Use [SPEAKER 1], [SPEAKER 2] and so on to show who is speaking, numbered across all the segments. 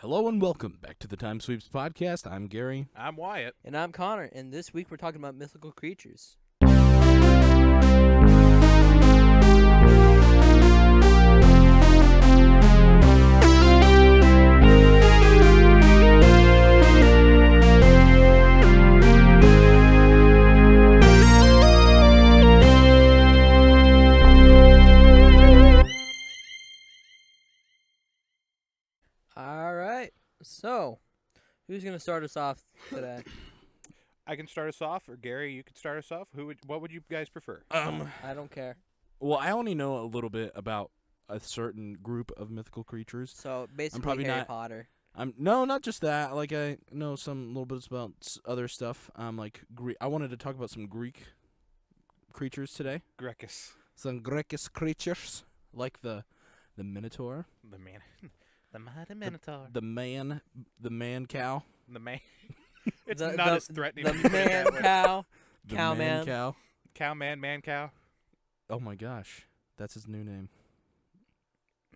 [SPEAKER 1] Hello and welcome back to the Time Sweeps podcast. I'm Gary.
[SPEAKER 2] I'm Wyatt.
[SPEAKER 3] And I'm Connor, and this week we're talking about mythical creatures. Alright, so, who's going to start us off today?
[SPEAKER 2] I can start us off, or Gary, you can start us off. What would you guys prefer?
[SPEAKER 3] I don't care.
[SPEAKER 1] Well, I only know a little bit about a certain group of mythical creatures.
[SPEAKER 3] So, basically
[SPEAKER 1] probably
[SPEAKER 3] Harry
[SPEAKER 1] not-
[SPEAKER 3] Potter.
[SPEAKER 1] No, not just that. Like I know some little bits about other stuff. I wanted to talk about some Greek creatures today.
[SPEAKER 2] Grecus.
[SPEAKER 1] Some Greek creatures like the Minotaur,
[SPEAKER 2] The man. The mighty Minotaur.
[SPEAKER 1] the man cow,
[SPEAKER 2] The man. It's
[SPEAKER 3] The-
[SPEAKER 2] not
[SPEAKER 3] the-
[SPEAKER 2] as threatening.
[SPEAKER 3] The
[SPEAKER 2] to put it
[SPEAKER 3] man
[SPEAKER 2] that way.
[SPEAKER 3] cow.
[SPEAKER 1] the
[SPEAKER 3] Cow
[SPEAKER 1] man
[SPEAKER 3] man.
[SPEAKER 1] cow.
[SPEAKER 2] Cow man cow.
[SPEAKER 1] Oh my gosh, that's his new name.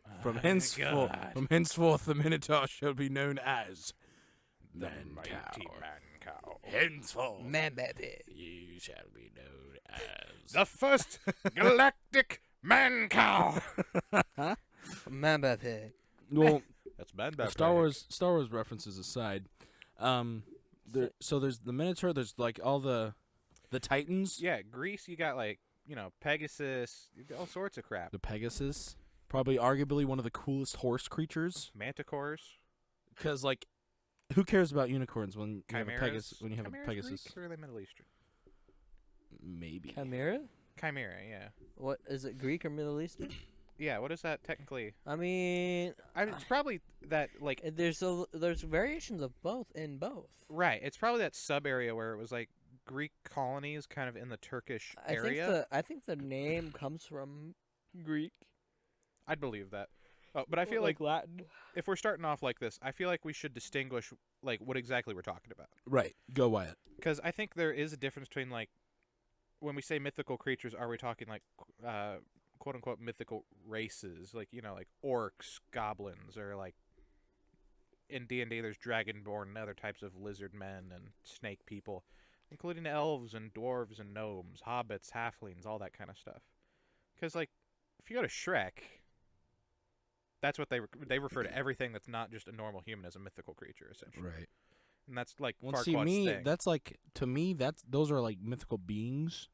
[SPEAKER 2] My
[SPEAKER 1] From
[SPEAKER 2] God.
[SPEAKER 1] henceforth, the Minotaur shall be known as
[SPEAKER 2] The
[SPEAKER 1] Man
[SPEAKER 2] mighty
[SPEAKER 1] Cow.
[SPEAKER 2] man cow.
[SPEAKER 1] Henceforth,
[SPEAKER 3] Man baby.
[SPEAKER 1] you shall be known as
[SPEAKER 2] The first galactic man cow.
[SPEAKER 3] Man baby.
[SPEAKER 1] Well,
[SPEAKER 2] That's bad.
[SPEAKER 1] Star Wars references aside, there's the Minotaur. There's like all the Titans.
[SPEAKER 2] Yeah, Greece. You got Pegasus. All sorts of crap.
[SPEAKER 1] The Pegasus, probably arguably one of the coolest horse creatures.
[SPEAKER 2] Manticores.
[SPEAKER 1] Because who cares about unicorns when you have a
[SPEAKER 2] Chimeras.
[SPEAKER 1] Pegasus? When you have a
[SPEAKER 2] Chimeras
[SPEAKER 1] Pegasus,
[SPEAKER 2] Greek, or are they Middle Eastern?
[SPEAKER 1] maybe.
[SPEAKER 3] Chimera?
[SPEAKER 2] Chimera. Yeah.
[SPEAKER 3] What, is it Greek or Middle Eastern?
[SPEAKER 2] Yeah. What is that technically?
[SPEAKER 3] I mean,
[SPEAKER 2] It's probably that
[SPEAKER 3] there's variations of both in both.
[SPEAKER 2] Right. It's probably that sub area where it was like Greek colonies kind of in the Turkish area.
[SPEAKER 3] I think the name comes from Greek.
[SPEAKER 2] I'd believe that. Oh, but I feel like
[SPEAKER 3] Latin.
[SPEAKER 2] if we're starting off like this, I feel like we should distinguish what exactly we're talking about.
[SPEAKER 1] Right. Go Wyatt.
[SPEAKER 2] Because I think there is a difference between when we say mythical creatures, are we talking quote unquote mythical races, like orcs, goblins, or in D&D there's dragonborn and other types of lizard men and snake people, including elves and dwarves and gnomes, hobbits, halflings, all that kind of stuff. Because if you go to Shrek, that's what they refer to everything that's not just a normal human as a mythical creature, essentially.
[SPEAKER 1] Right.
[SPEAKER 2] And that's
[SPEAKER 1] Well,
[SPEAKER 2] Farquaad's thing.
[SPEAKER 1] that's those are mythical beings.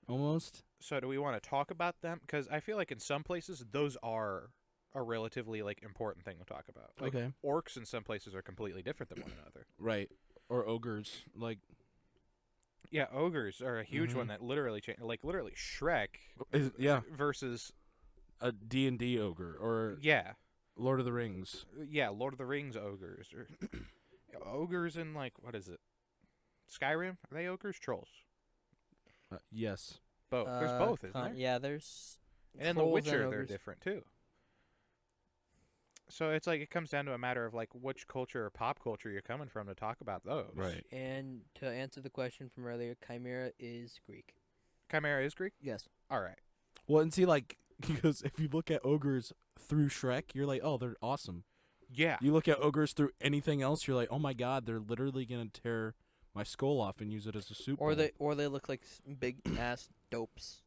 [SPEAKER 1] Almost.
[SPEAKER 2] So do we want to talk about them? Because I feel like in some places those are a relatively important thing to talk about.
[SPEAKER 1] Okay.
[SPEAKER 2] Orcs in some places are completely different than one another.
[SPEAKER 1] Right. Or ogres.
[SPEAKER 2] Yeah, ogres are a huge
[SPEAKER 1] Mhm.
[SPEAKER 2] one that literally changed. Literally Shrek
[SPEAKER 1] Yeah.
[SPEAKER 2] versus
[SPEAKER 1] A D&D ogre or
[SPEAKER 2] yeah,
[SPEAKER 1] Lord of the Rings.
[SPEAKER 2] Lord of the Rings ogres or ogres in what is it? Skyrim? Are they ogres? Trolls?
[SPEAKER 1] Yes.
[SPEAKER 2] Both. There's both, isn't there?
[SPEAKER 3] Yeah, there's.
[SPEAKER 2] And in The
[SPEAKER 3] trolls and
[SPEAKER 2] Witcher, they're
[SPEAKER 3] ogres.
[SPEAKER 2] different too. So it's it comes down to a matter of which culture or pop culture you're coming from to talk about those.
[SPEAKER 1] Right.
[SPEAKER 3] And to answer the question from earlier, Chimera is Greek.
[SPEAKER 2] Chimera is Greek?
[SPEAKER 3] Yes.
[SPEAKER 2] All right.
[SPEAKER 1] Well, and see, because if you look at ogres through Shrek, you're like, oh, they're awesome.
[SPEAKER 2] Yeah.
[SPEAKER 1] You look at ogres through anything else, you're like, oh my god, they're literally gonna tear my skull off and use it as a soup bowl.
[SPEAKER 3] Or they look like big ass dopes.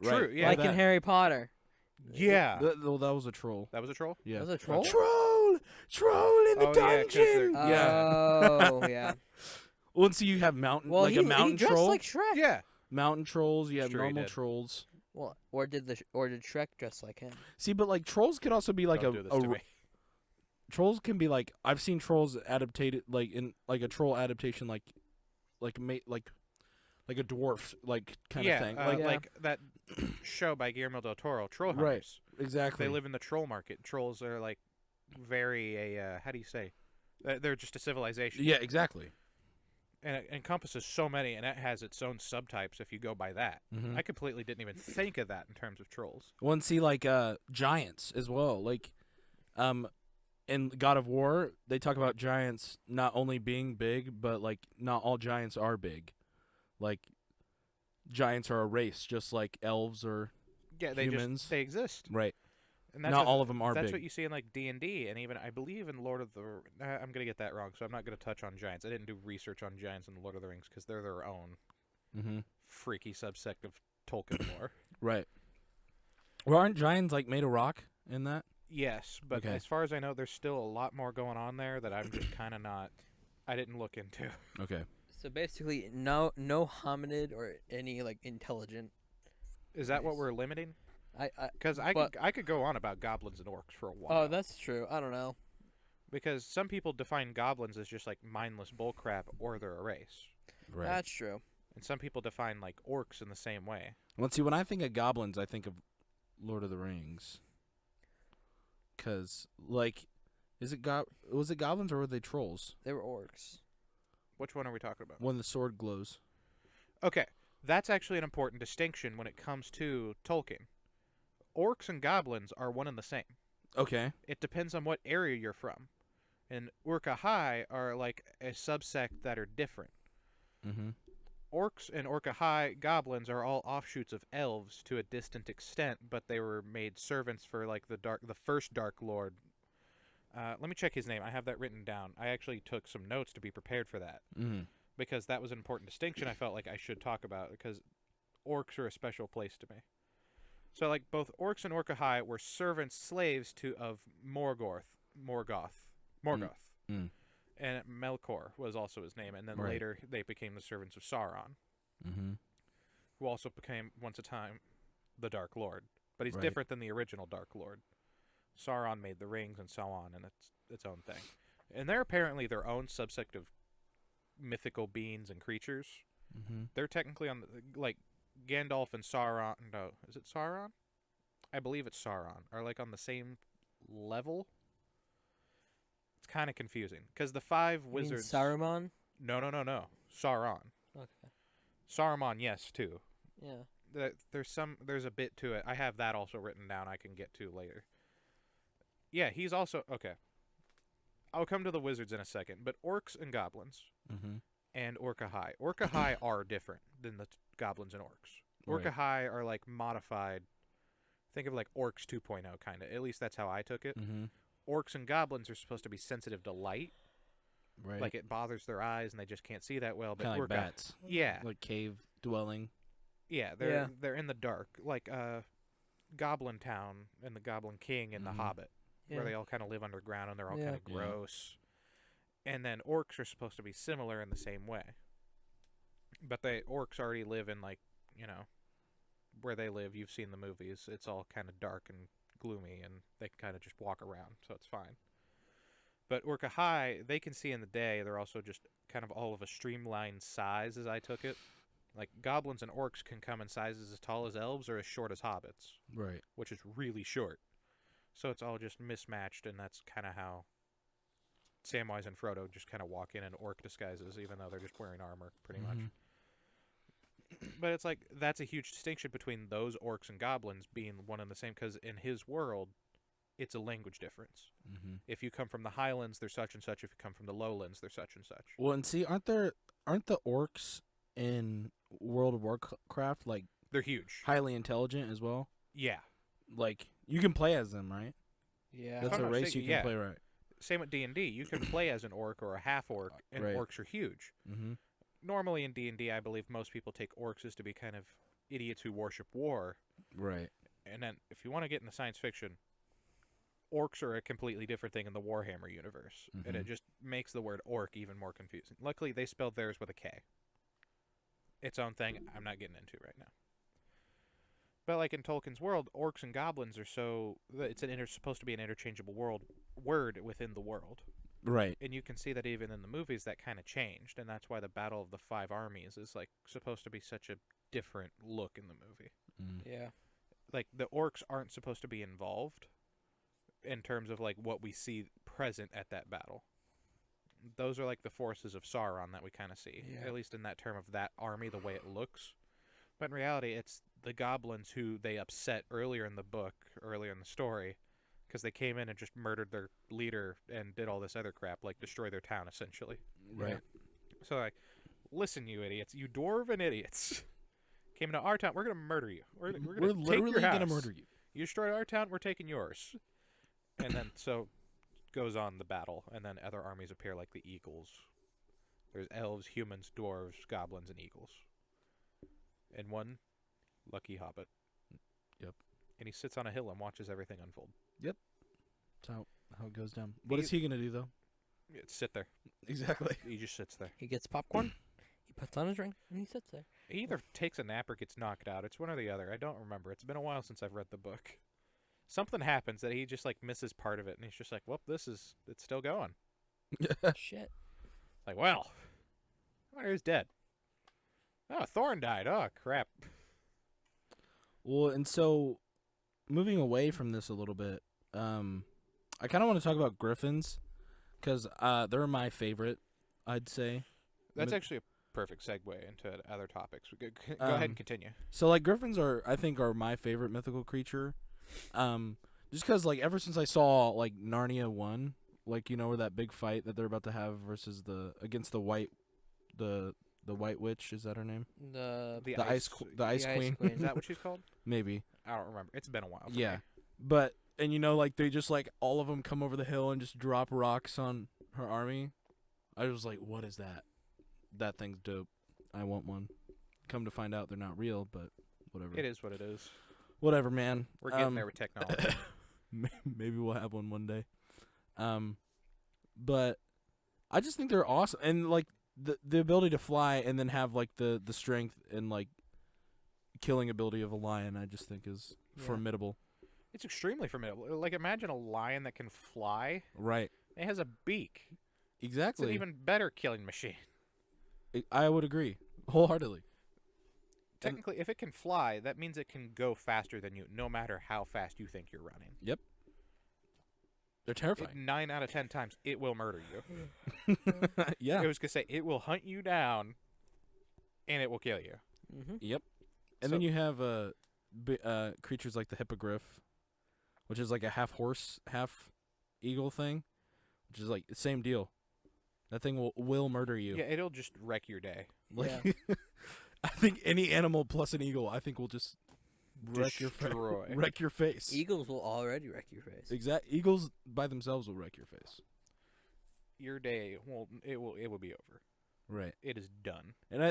[SPEAKER 1] Right.
[SPEAKER 2] True, yeah.
[SPEAKER 3] Like
[SPEAKER 1] that,
[SPEAKER 3] in Harry Potter.
[SPEAKER 2] Yeah.
[SPEAKER 1] that was a troll.
[SPEAKER 2] That was a troll?
[SPEAKER 1] Yeah.
[SPEAKER 3] Was it a troll?
[SPEAKER 1] Troll in the
[SPEAKER 2] Oh, yeah, 'cause they're-
[SPEAKER 1] dungeon. Yeah.
[SPEAKER 3] Oh, yeah.
[SPEAKER 1] Well, and so you have mountain,
[SPEAKER 3] Well,
[SPEAKER 1] a mountain
[SPEAKER 3] he dressed
[SPEAKER 1] troll.
[SPEAKER 3] like Shrek.
[SPEAKER 2] Yeah.
[SPEAKER 1] Mountain trolls. You have
[SPEAKER 2] Sure he
[SPEAKER 1] normal
[SPEAKER 2] did.
[SPEAKER 1] trolls.
[SPEAKER 3] Well, or did Shrek dress like him?
[SPEAKER 1] See, but trolls could also be
[SPEAKER 2] Don't do this to me.
[SPEAKER 1] trolls can be I've seen trolls adapted in a troll adaptation like a dwarf kind of thing.
[SPEAKER 3] Yeah.
[SPEAKER 2] Like that show by Guillermo del Toro, Troll
[SPEAKER 1] Right.
[SPEAKER 2] Hunters.
[SPEAKER 1] Exactly.
[SPEAKER 2] They live in the troll market. Trolls are very how do you say? They're just a civilization.
[SPEAKER 1] Yeah, exactly.
[SPEAKER 2] And it encompasses so many, and it has its own subtypes if you go by that.
[SPEAKER 1] Mhm.
[SPEAKER 2] I completely didn't even think of that in terms of trolls.
[SPEAKER 1] Well, and see giants as well. In God of War, they talk about giants not only being big, but not all giants are big. Giants are a race, just like elves or
[SPEAKER 2] Yeah,
[SPEAKER 1] humans.
[SPEAKER 2] they exist.
[SPEAKER 1] Right.
[SPEAKER 2] And that's
[SPEAKER 1] Not
[SPEAKER 2] what,
[SPEAKER 1] all of them are
[SPEAKER 2] that's
[SPEAKER 1] big.
[SPEAKER 2] what you see in like D&D, and even I believe in Lord of the. I'm gonna get that wrong, so I'm not gonna touch on giants. I didn't do research on giants in the Lord of the Rings because they're their own
[SPEAKER 1] Mm-hmm.
[SPEAKER 2] freaky subsect of Tolkien lore.
[SPEAKER 1] Right. Well, aren't giants like made of rock in that?
[SPEAKER 2] Yes, but
[SPEAKER 1] Okay.
[SPEAKER 2] as far as I know, there's still a lot more going on there that I'm just kind of not. I didn't look into.
[SPEAKER 1] Okay.
[SPEAKER 3] So basically, no hominid or any like intelligent.
[SPEAKER 2] Is that what
[SPEAKER 3] Nice.
[SPEAKER 2] we're limiting?
[SPEAKER 3] I
[SPEAKER 2] Because
[SPEAKER 3] but-
[SPEAKER 2] I could go on about goblins and orcs for a while.
[SPEAKER 3] Oh, that's true. I don't know.
[SPEAKER 2] Because some people define goblins as just like mindless bullcrap, or they're a race,
[SPEAKER 1] Right.
[SPEAKER 3] That's true.
[SPEAKER 2] and some people define like orcs in the same way.
[SPEAKER 1] Well, see, when I think of goblins, I think of Lord of the Rings. 'Cause like, was it goblins or were they trolls?
[SPEAKER 3] They were orcs.
[SPEAKER 2] Which one are we talking about?
[SPEAKER 1] When the sword glows.
[SPEAKER 2] Okay, that's actually an important distinction when it comes to Tolkien. Orcs and goblins are one and the same.
[SPEAKER 1] Okay.
[SPEAKER 2] It depends on what area you're from. And Urka-hai are like a subsect that are different.
[SPEAKER 1] Mm-hmm.
[SPEAKER 2] Orcs and Urka-hai goblins are all offshoots of elves to a distant extent, but they were made servants for like the first Dark Lord. Let me check his name. I have that written down. I actually took some notes to be prepared for that
[SPEAKER 1] Mm-hmm.
[SPEAKER 2] because that was an important distinction I felt like I should talk about because orcs are a special place to me. So like both orcs and Urka-hai were servants, slaves of Morgoth.
[SPEAKER 1] Mm.
[SPEAKER 2] And Melkor was also his name, and then
[SPEAKER 1] Right.
[SPEAKER 2] later they became the servants of Sauron,
[SPEAKER 1] Mm-hmm.
[SPEAKER 2] who also became once a time the Dark Lord. But he's
[SPEAKER 1] Right.
[SPEAKER 2] different than the original Dark Lord. Sauron made the rings and so on, and it's its own thing. And they're apparently their own subsect of mythical beings and creatures.
[SPEAKER 1] Mm-hmm.
[SPEAKER 2] They're technically on the, like Gandalf and Sauron. No, is it Sauron? I believe it's Sauron. Are like on the same level. It's kind of confusing because the five
[SPEAKER 3] You mean
[SPEAKER 2] wizards.
[SPEAKER 3] Saruman?
[SPEAKER 2] No. Sauron.
[SPEAKER 3] Okay.
[SPEAKER 2] Saruman, yes, too.
[SPEAKER 3] Yeah.
[SPEAKER 2] There's a bit to it. I have that also written down. I can get to later. Yeah, he's also okay. I'll come to the wizards in a second, but orcs and goblins
[SPEAKER 1] Mm-hmm.
[SPEAKER 2] and Urka-hai. Urka-hai are different than the goblins and orcs.
[SPEAKER 1] Right.
[SPEAKER 2] Urka-hai are like modified. Think of like orcs 2.0 kind of. At least that's how I took it.
[SPEAKER 1] Mm-hmm.
[SPEAKER 2] Orcs and goblins are supposed to be sensitive to light.
[SPEAKER 1] Right.
[SPEAKER 2] Like it bothers their eyes and they just can't see that well. But
[SPEAKER 1] kind of like
[SPEAKER 2] Urka,
[SPEAKER 1] bats.
[SPEAKER 2] yeah,
[SPEAKER 1] Like cave dwelling.
[SPEAKER 2] yeah, they're in the dark, like Goblin Town and the Goblin King and
[SPEAKER 1] Mhm.
[SPEAKER 2] the Hobbit,
[SPEAKER 3] Yeah.
[SPEAKER 2] where they all kind of live underground and they're all
[SPEAKER 3] Yeah.
[SPEAKER 2] kind of
[SPEAKER 1] Yeah.
[SPEAKER 2] gross. And then orcs are supposed to be similar in the same way, but orcs already live in like where they live. You've seen the movies; it's all kind of dark and gloomy, and they can kind of just walk around, so it's fine. But Urka-hai, they can see in the day. They're also just kind of all of a streamlined size, as I took it. Like goblins and orcs can come in sizes as tall as elves or as short as hobbits,
[SPEAKER 1] Right.
[SPEAKER 2] which is really short. So it's all just mismatched, and that's kind of how Samwise and Frodo just kind of walk in orc disguises, even though they're just wearing armor, pretty much.
[SPEAKER 1] Mhm.
[SPEAKER 2] But it's like that's a huge distinction between those orcs and goblins being one and the same, because in his world, it's a language difference.
[SPEAKER 1] Mm-hmm.
[SPEAKER 2] If you come from the highlands, they're such and such. If you come from the lowlands, they're such and such.
[SPEAKER 1] Well, and see, aren't the orcs in World of Warcraft like
[SPEAKER 2] They're huge.
[SPEAKER 1] highly intelligent as well?
[SPEAKER 2] Yeah.
[SPEAKER 1] Like you can play as them, right?
[SPEAKER 3] Yeah.
[SPEAKER 1] That's
[SPEAKER 2] Oh,
[SPEAKER 1] a
[SPEAKER 2] no,
[SPEAKER 1] race
[SPEAKER 2] say-
[SPEAKER 1] you can
[SPEAKER 2] yeah.
[SPEAKER 1] play, right?
[SPEAKER 2] Same with D&D. You can play as an orc or a half orc, and
[SPEAKER 1] Right.
[SPEAKER 2] orcs are huge.
[SPEAKER 1] Mm-hmm.
[SPEAKER 2] Normally in D&D, I believe most people take orcs as to be kind of idiots who worship war.
[SPEAKER 1] Right.
[SPEAKER 2] And then if you want to get into science fiction, orcs are a completely different thing in the Warhammer universe. And it
[SPEAKER 1] Mhm.
[SPEAKER 2] just makes the word orc even more confusing. Luckily, they spelled theirs with a K. Its own thing I'm not getting into right now. But like in Tolkien's world, orcs and goblins are supposed to be an interchangeable word within the world.
[SPEAKER 1] Right.
[SPEAKER 2] And you can see that even in the movies that kind of changed, and that's why the Battle of the Five Armies is like supposed to be such a different look in the movie.
[SPEAKER 1] Mm.
[SPEAKER 3] Yeah.
[SPEAKER 2] Like the orcs aren't supposed to be involved in terms of like what we see present at that battle. Those are like the forces of Sauron that we kind of see,
[SPEAKER 3] Yeah.
[SPEAKER 2] at least in that term of that army, the way it looks. But in reality, it's the goblins who they upset earlier in the book, earlier in the story, because they came in and just murdered their leader and did all this other crap, like destroy their town, essentially.
[SPEAKER 1] Right.
[SPEAKER 2] So, like, listen, you idiots, you dwarven idiots, came into our town. We're gonna murder you. We're gonna
[SPEAKER 1] We're
[SPEAKER 2] take
[SPEAKER 1] literally
[SPEAKER 2] your house.
[SPEAKER 1] gonna murder you.
[SPEAKER 2] You destroyed our town, we're taking yours. And then so goes on the battle, and then other armies appear like the eagles. There's elves, humans, dwarves, goblins, and eagles. And one lucky hobbit.
[SPEAKER 1] Yep.
[SPEAKER 2] And he sits on a hill and watches everything unfold.
[SPEAKER 1] That's how it goes down. What is he gonna do though?
[SPEAKER 2] Sit there.
[SPEAKER 1] Exactly.
[SPEAKER 2] He just sits there.
[SPEAKER 3] He gets popcorn. He puts on his ring and he sits there.
[SPEAKER 2] He either takes a nap or gets knocked out. It's one or the other. I don't remember. It's been a while since I've read the book. Something happens that he just like misses part of it, and he's just like, "Well, it's still going."
[SPEAKER 3] Shit.
[SPEAKER 2] Like, well, I wonder who's dead. Oh, Thorn died. Oh, crap.
[SPEAKER 1] Well, and so moving away from this a little bit, I kind of want to talk about Griffins because they're my favorite, I'd say.
[SPEAKER 2] That's actually a perfect segue into other topics. Go ahead and continue.
[SPEAKER 1] So, like, Griffins I think, are my favorite mythical creature. Just because, like, ever since I saw, like, Narnia 1, like, you know, where that big fight that they're about to have versus against the white witch, is that her name?
[SPEAKER 2] The
[SPEAKER 1] Ice Queen.
[SPEAKER 2] Is that what she's called?
[SPEAKER 1] Maybe.
[SPEAKER 2] I don't remember. It's been a while. For
[SPEAKER 1] Yeah.
[SPEAKER 2] me.
[SPEAKER 1] But, and you know, like, they just, like, all of them come over the hill and just drop rocks on her army. I was like, what is that? That thing's dope. I want one. Come to find out they're not real, but whatever.
[SPEAKER 2] It is what it is.
[SPEAKER 1] Whatever, man.
[SPEAKER 2] We're getting there with technology.
[SPEAKER 1] Maybe we'll have one day. But I just think they're awesome. And, like, the ability to fly and then have, like, the strength and, like, killing ability of a lion, I just think is formidable.
[SPEAKER 2] It's extremely formidable. Like, imagine a lion that can fly.
[SPEAKER 1] Right.
[SPEAKER 2] It has a beak.
[SPEAKER 1] Exactly.
[SPEAKER 2] It's an even better killing machine.
[SPEAKER 1] I would agree wholeheartedly.
[SPEAKER 2] Technically, if it can fly, that means it can go faster than you, no matter how fast you think you're running.
[SPEAKER 1] Yep. They're terrifying.
[SPEAKER 2] 9 out of 10 times, it will murder you.
[SPEAKER 1] Yeah.
[SPEAKER 2] I was going to say, it will hunt you down, and it will kill you.
[SPEAKER 3] Mm-hmm.
[SPEAKER 1] Yep. And then you have creatures like the Hippogriff, which is like a half horse, half eagle thing, which is like the same deal. That thing will murder you.
[SPEAKER 2] Yeah, it'll just wreck your day.
[SPEAKER 1] Like, I think any animal plus an eagle, I think will just wreck your face.
[SPEAKER 3] Eagles will already wreck your face.
[SPEAKER 1] Exact. Eagles by themselves will wreck your face.
[SPEAKER 2] Your day it will be over.
[SPEAKER 1] Right.
[SPEAKER 2] It is done.
[SPEAKER 1] And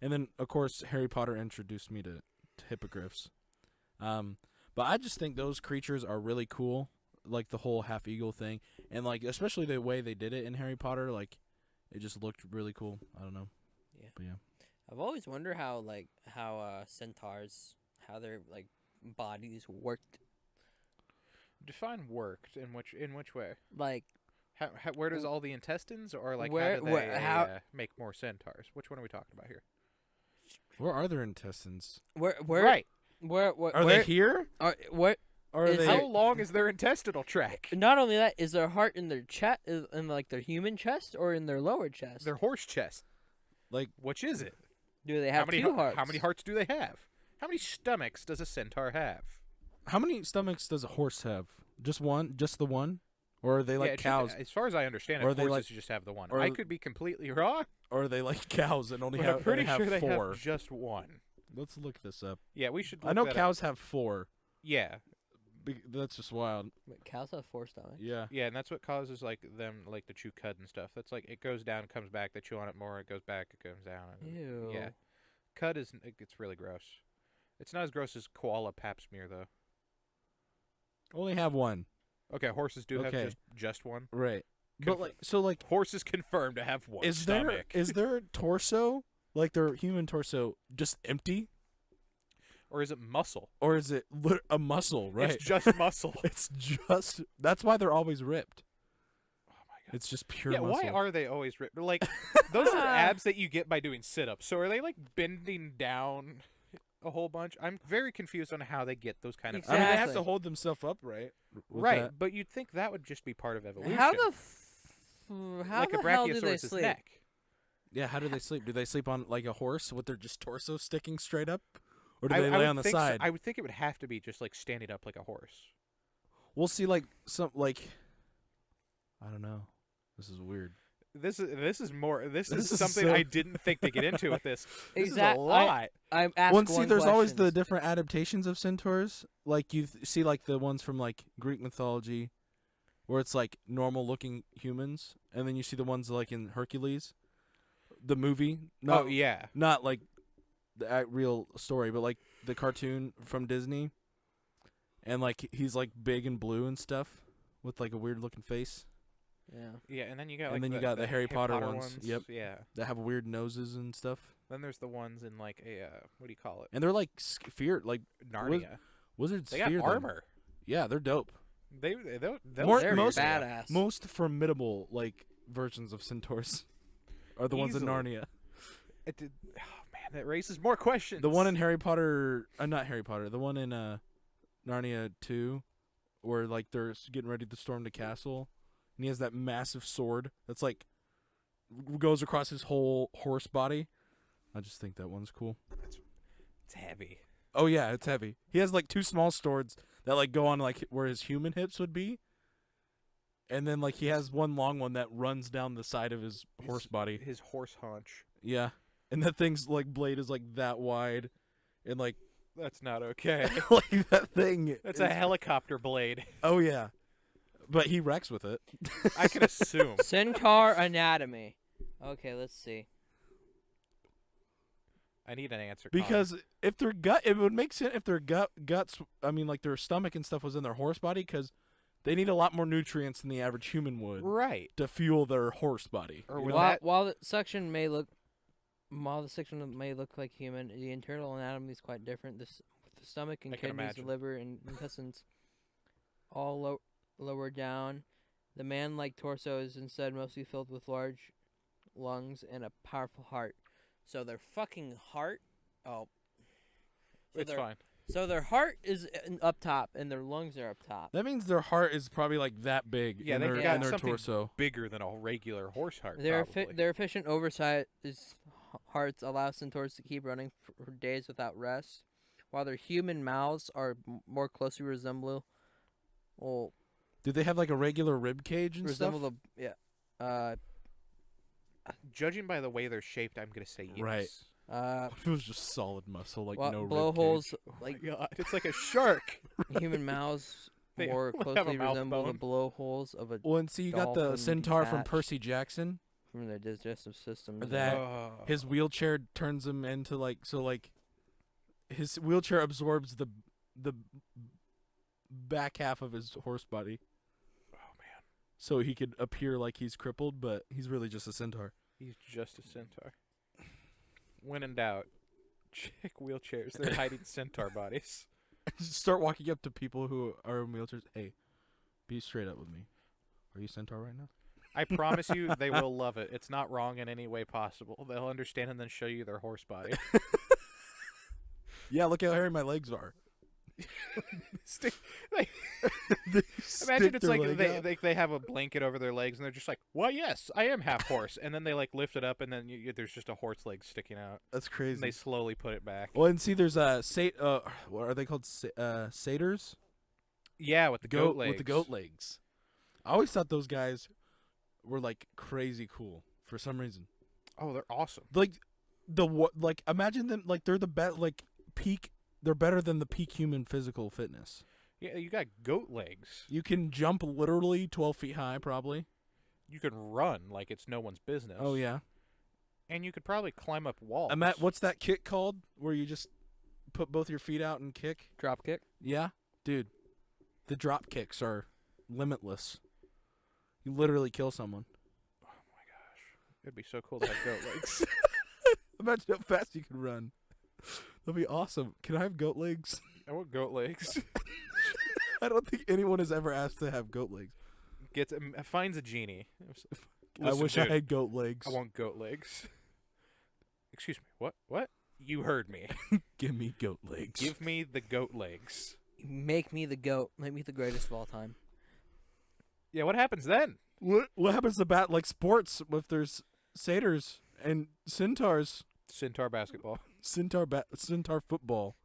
[SPEAKER 1] and then of course Harry Potter introduced me to hippogriffs. But I just think those creatures are really cool, like the whole half eagle thing, and like especially the way they did it in Harry Potter, like it just looked really cool. I don't know.
[SPEAKER 3] Yeah.
[SPEAKER 1] But yeah.
[SPEAKER 3] I've always wondered how centaurs, how their like bodies worked.
[SPEAKER 2] Define worked in which way?
[SPEAKER 3] Like,
[SPEAKER 2] how where does all the intestines, or like
[SPEAKER 3] Where-
[SPEAKER 2] how do they
[SPEAKER 3] where-
[SPEAKER 2] make more centaurs? Which one are we talking about here?
[SPEAKER 1] Where are their intestines?
[SPEAKER 3] where
[SPEAKER 2] Right.
[SPEAKER 3] where
[SPEAKER 1] Are they here?
[SPEAKER 3] what?
[SPEAKER 1] Or are
[SPEAKER 3] Is
[SPEAKER 1] they?
[SPEAKER 2] How long is their intestinal tract?
[SPEAKER 3] Not only that, is their heart in their chest, in like their human chest, or in their lower chest?
[SPEAKER 2] Their horse chest.
[SPEAKER 1] Like,
[SPEAKER 2] Which is it?
[SPEAKER 3] Do they have two hearts?
[SPEAKER 2] How many hearts do they have? How many stomachs does a centaur have?
[SPEAKER 1] how many stomachs does a horse have? Just one? Just the one? Or are they like
[SPEAKER 2] it's
[SPEAKER 1] cows?
[SPEAKER 2] just- as far as I understand it,
[SPEAKER 1] Or are they
[SPEAKER 2] horses
[SPEAKER 1] like-
[SPEAKER 2] just have the one.
[SPEAKER 1] or-
[SPEAKER 2] I could be completely wrong,
[SPEAKER 1] Or are they like cows and only
[SPEAKER 2] but
[SPEAKER 1] have,
[SPEAKER 2] I'm pretty
[SPEAKER 1] have
[SPEAKER 2] sure they
[SPEAKER 1] four?
[SPEAKER 2] have just one.
[SPEAKER 1] Let's look this up.
[SPEAKER 2] Yeah, we should.
[SPEAKER 1] I
[SPEAKER 2] look
[SPEAKER 1] know
[SPEAKER 2] that up.
[SPEAKER 1] cows have 4.
[SPEAKER 2] Yeah,
[SPEAKER 1] That's just wild.
[SPEAKER 3] Wait, cows have 4 stomachs.
[SPEAKER 1] Yeah.
[SPEAKER 2] yeah, and that's what causes like them like to chew cud and stuff. That's like it goes down, comes back. They chew on it more. It goes back. It comes down. And,
[SPEAKER 3] Ew.
[SPEAKER 2] Yeah, cud it's really gross. It's not as gross as koala pap smear though.
[SPEAKER 1] Only have 1.
[SPEAKER 2] Okay, horses do
[SPEAKER 1] Okay.
[SPEAKER 2] have just one.
[SPEAKER 1] Right. But like
[SPEAKER 2] Horses confirmed to have one
[SPEAKER 1] is
[SPEAKER 2] stomach.
[SPEAKER 1] their torso, like their human torso, just empty?
[SPEAKER 2] Or is it muscle?
[SPEAKER 1] Or is it a muscle, right?
[SPEAKER 2] It's just muscle.
[SPEAKER 1] It's just that's why they're always ripped.
[SPEAKER 2] Oh my god.
[SPEAKER 1] It's just pure
[SPEAKER 2] Yeah,
[SPEAKER 1] muscle.
[SPEAKER 2] why are they always ripped? Like those are abs that you get by doing sit-ups. So are they like bending down a whole bunch? I'm very confused on how they get those kind of
[SPEAKER 1] I mean, they have
[SPEAKER 3] Exactly.
[SPEAKER 1] to hold themselves upright. with
[SPEAKER 2] right,
[SPEAKER 1] that.
[SPEAKER 2] but you'd think that would just be part of evolution.
[SPEAKER 3] How
[SPEAKER 2] like
[SPEAKER 3] the
[SPEAKER 2] a
[SPEAKER 3] hell do they
[SPEAKER 2] brachiosaurus'
[SPEAKER 3] sleep?
[SPEAKER 2] neck.
[SPEAKER 1] Yeah, how do they sleep? Do they sleep on like a horse with their just torso sticking straight up? Or do
[SPEAKER 2] I
[SPEAKER 1] they
[SPEAKER 2] would
[SPEAKER 1] lay on the
[SPEAKER 2] think so.
[SPEAKER 1] side?
[SPEAKER 2] I would think it would have to be just like standing up like a horse.
[SPEAKER 1] We'll see like some like I don't know. This is weird.
[SPEAKER 2] This is more. This
[SPEAKER 1] This
[SPEAKER 2] is
[SPEAKER 1] is
[SPEAKER 2] something
[SPEAKER 1] so-
[SPEAKER 2] I didn't think to get into with this. This is a
[SPEAKER 3] Exact-
[SPEAKER 2] lot.
[SPEAKER 3] I'm asking
[SPEAKER 1] Well, and see,
[SPEAKER 3] one
[SPEAKER 1] there's always the
[SPEAKER 3] questions.
[SPEAKER 1] different adaptations of centaurs. Like you see, like the ones from like Greek mythology, where it's like normal looking humans, and then you see the ones like in Hercules, the movie. Not,
[SPEAKER 2] Oh yeah.
[SPEAKER 1] not like the real story, but like the cartoon from Disney, and like he's like big and blue and stuff with like a weird looking face
[SPEAKER 3] Yeah.
[SPEAKER 2] Yeah, and then you got
[SPEAKER 1] And
[SPEAKER 2] like
[SPEAKER 1] then you got the Harry Potter ones. Yep.
[SPEAKER 2] Yeah.
[SPEAKER 1] that have weird noses and stuff,
[SPEAKER 2] Then there's the ones in like a what do you call it?
[SPEAKER 1] and they're like fear like
[SPEAKER 2] Narnia.
[SPEAKER 1] wizards
[SPEAKER 2] They got
[SPEAKER 1] fear them.
[SPEAKER 2] armor.
[SPEAKER 1] Yeah, they're dope.
[SPEAKER 2] They'll
[SPEAKER 1] More-
[SPEAKER 3] They're
[SPEAKER 1] most-
[SPEAKER 3] badass.
[SPEAKER 1] Most formidable like versions of centaurs are the ones in
[SPEAKER 2] Easily.
[SPEAKER 1] Narnia.
[SPEAKER 2] It did, oh man, that raises more questions.
[SPEAKER 1] The one in Harry Potter, not Harry Potter. The one in Narnia 2, where like they're getting ready to storm the castle, and he has that massive sword that's like goes across his whole horse body. I just think that one's cool.
[SPEAKER 2] it's heavy.
[SPEAKER 1] Oh yeah, it's heavy. He has like two small swords that like go on like where his human hips would be, and then like he has one long one that runs down the side of his horse body.
[SPEAKER 2] His horse haunch.
[SPEAKER 1] Yeah, and that thing's like blade is like that wide, and like
[SPEAKER 2] That's not okay.
[SPEAKER 1] like that thing.
[SPEAKER 2] That's
[SPEAKER 1] is-
[SPEAKER 2] a helicopter blade.
[SPEAKER 1] Oh yeah, but he wrecks with it.
[SPEAKER 2] I can assume.
[SPEAKER 3] Centaur anatomy. Okay, let's see.
[SPEAKER 2] I need an answer. Connor.
[SPEAKER 1] Because if their gut, it would make sense if their guts. I mean, like their stomach and stuff was in their horse body, because they need a lot more nutrients than the average human would
[SPEAKER 2] right.
[SPEAKER 1] to fuel their horse body.
[SPEAKER 2] Or
[SPEAKER 1] you
[SPEAKER 2] would
[SPEAKER 1] know?
[SPEAKER 2] that-
[SPEAKER 3] While the section may look like human, the internal anatomy is quite different. The stomach and
[SPEAKER 2] I can
[SPEAKER 3] kidneys,
[SPEAKER 2] imagine.
[SPEAKER 3] the liver, and intestines all lower down. The man-like torso is instead mostly filled with large lungs and a powerful heart. So their fucking heart. Oh. So
[SPEAKER 2] It's
[SPEAKER 3] their-
[SPEAKER 2] fine.
[SPEAKER 3] So their heart is up top, and their lungs are up top.
[SPEAKER 1] That means their heart is probably like that big.
[SPEAKER 2] Yeah,
[SPEAKER 1] in
[SPEAKER 2] they've
[SPEAKER 1] their,
[SPEAKER 2] got
[SPEAKER 1] in their
[SPEAKER 2] something
[SPEAKER 1] torso.
[SPEAKER 2] bigger than a regular horse heart.
[SPEAKER 3] Their
[SPEAKER 2] probably.
[SPEAKER 3] their efficient oversight is hearts allow centaurs to keep running for days without rest, while their human mouths are more closely resemble
[SPEAKER 1] Do they have like a regular rib cage and stuff?
[SPEAKER 3] the
[SPEAKER 2] Judging by the way they're shaped, I'm gonna say yes.
[SPEAKER 1] Right.
[SPEAKER 2] Oh
[SPEAKER 1] What if it was just solid muscle, like
[SPEAKER 3] well,
[SPEAKER 1] no
[SPEAKER 3] blowholes
[SPEAKER 2] Like
[SPEAKER 3] like
[SPEAKER 2] God, it's like a shark.
[SPEAKER 3] human mouths
[SPEAKER 2] They
[SPEAKER 3] more
[SPEAKER 2] all have a
[SPEAKER 3] closely
[SPEAKER 2] mouth
[SPEAKER 3] resemble the
[SPEAKER 2] bone.
[SPEAKER 3] blowholes of a
[SPEAKER 1] Well, and see, you got the
[SPEAKER 3] dolphin
[SPEAKER 1] centaur from
[SPEAKER 3] detached.
[SPEAKER 1] Percy Jackson.
[SPEAKER 3] from their digestive systems.
[SPEAKER 1] That-
[SPEAKER 2] Oh.
[SPEAKER 1] His wheelchair turns him into like his wheelchair absorbs the back half of his horse body,
[SPEAKER 2] Oh man,
[SPEAKER 1] so he could appear like he's crippled, but he's really just a centaur.
[SPEAKER 2] he's just a centaur. When in doubt, check wheelchairs. They're hiding centaur bodies.
[SPEAKER 1] Start walking up to people who are in wheelchairs. Hey, be straight up with me. Are you centaur right now?
[SPEAKER 2] I promise you, they will love it. It's not wrong in any way possible. They'll understand and then show you their horse body.
[SPEAKER 1] Yeah, look how hairy my legs are.
[SPEAKER 2] Stick, like,
[SPEAKER 1] They
[SPEAKER 2] imagine
[SPEAKER 1] stick
[SPEAKER 2] it's
[SPEAKER 1] their
[SPEAKER 2] like
[SPEAKER 1] leg out.
[SPEAKER 2] they have a blanket over their legs and they're just like, "Why, yes, I am half horse." And then they like lift it up and then there's just a horse leg sticking out.
[SPEAKER 1] That's
[SPEAKER 2] And
[SPEAKER 1] crazy.
[SPEAKER 2] they slowly put it back.
[SPEAKER 1] Well, and see, there's what are they called? Satyrs.
[SPEAKER 2] Yeah, with the goat legs.
[SPEAKER 1] With the goat legs. I always thought those guys were like crazy cool for some reason.
[SPEAKER 2] Oh, they're awesome.
[SPEAKER 1] Like like imagine them like they're the best like peak. They're better than the peak human physical fitness.
[SPEAKER 2] Yeah, you got goat legs.
[SPEAKER 1] You can jump literally 12 feet high, probably.
[SPEAKER 2] You can run like it's no one's business.
[SPEAKER 1] Oh yeah.
[SPEAKER 2] And you could probably climb up walls.
[SPEAKER 1] What's that kick called? Where you just put both your feet out and kick?
[SPEAKER 3] drop kick.
[SPEAKER 1] Yeah, dude. The drop kicks are limitless. You literally kill someone.
[SPEAKER 2] Oh my gosh, it'd be so cool to have goat legs.
[SPEAKER 1] Imagine how fast you could run. That'd be awesome. Can I have goat legs?
[SPEAKER 2] I want goat legs.
[SPEAKER 1] I don't think anyone has ever asked to have goat legs.
[SPEAKER 2] Finds a genie.
[SPEAKER 1] I
[SPEAKER 2] Listen,
[SPEAKER 1] wish
[SPEAKER 2] dude,
[SPEAKER 1] I had goat legs.
[SPEAKER 2] I want goat legs. Excuse me. What? What? You heard me.
[SPEAKER 1] Give me goat legs.
[SPEAKER 2] Give me the goat legs.
[SPEAKER 3] Make me the goat. Make me the greatest of all time.
[SPEAKER 2] Yeah. What happens then?
[SPEAKER 1] What happens to like sports if there's satyrs and centaurs?
[SPEAKER 2] Centaur basketball.
[SPEAKER 1] Centaur football.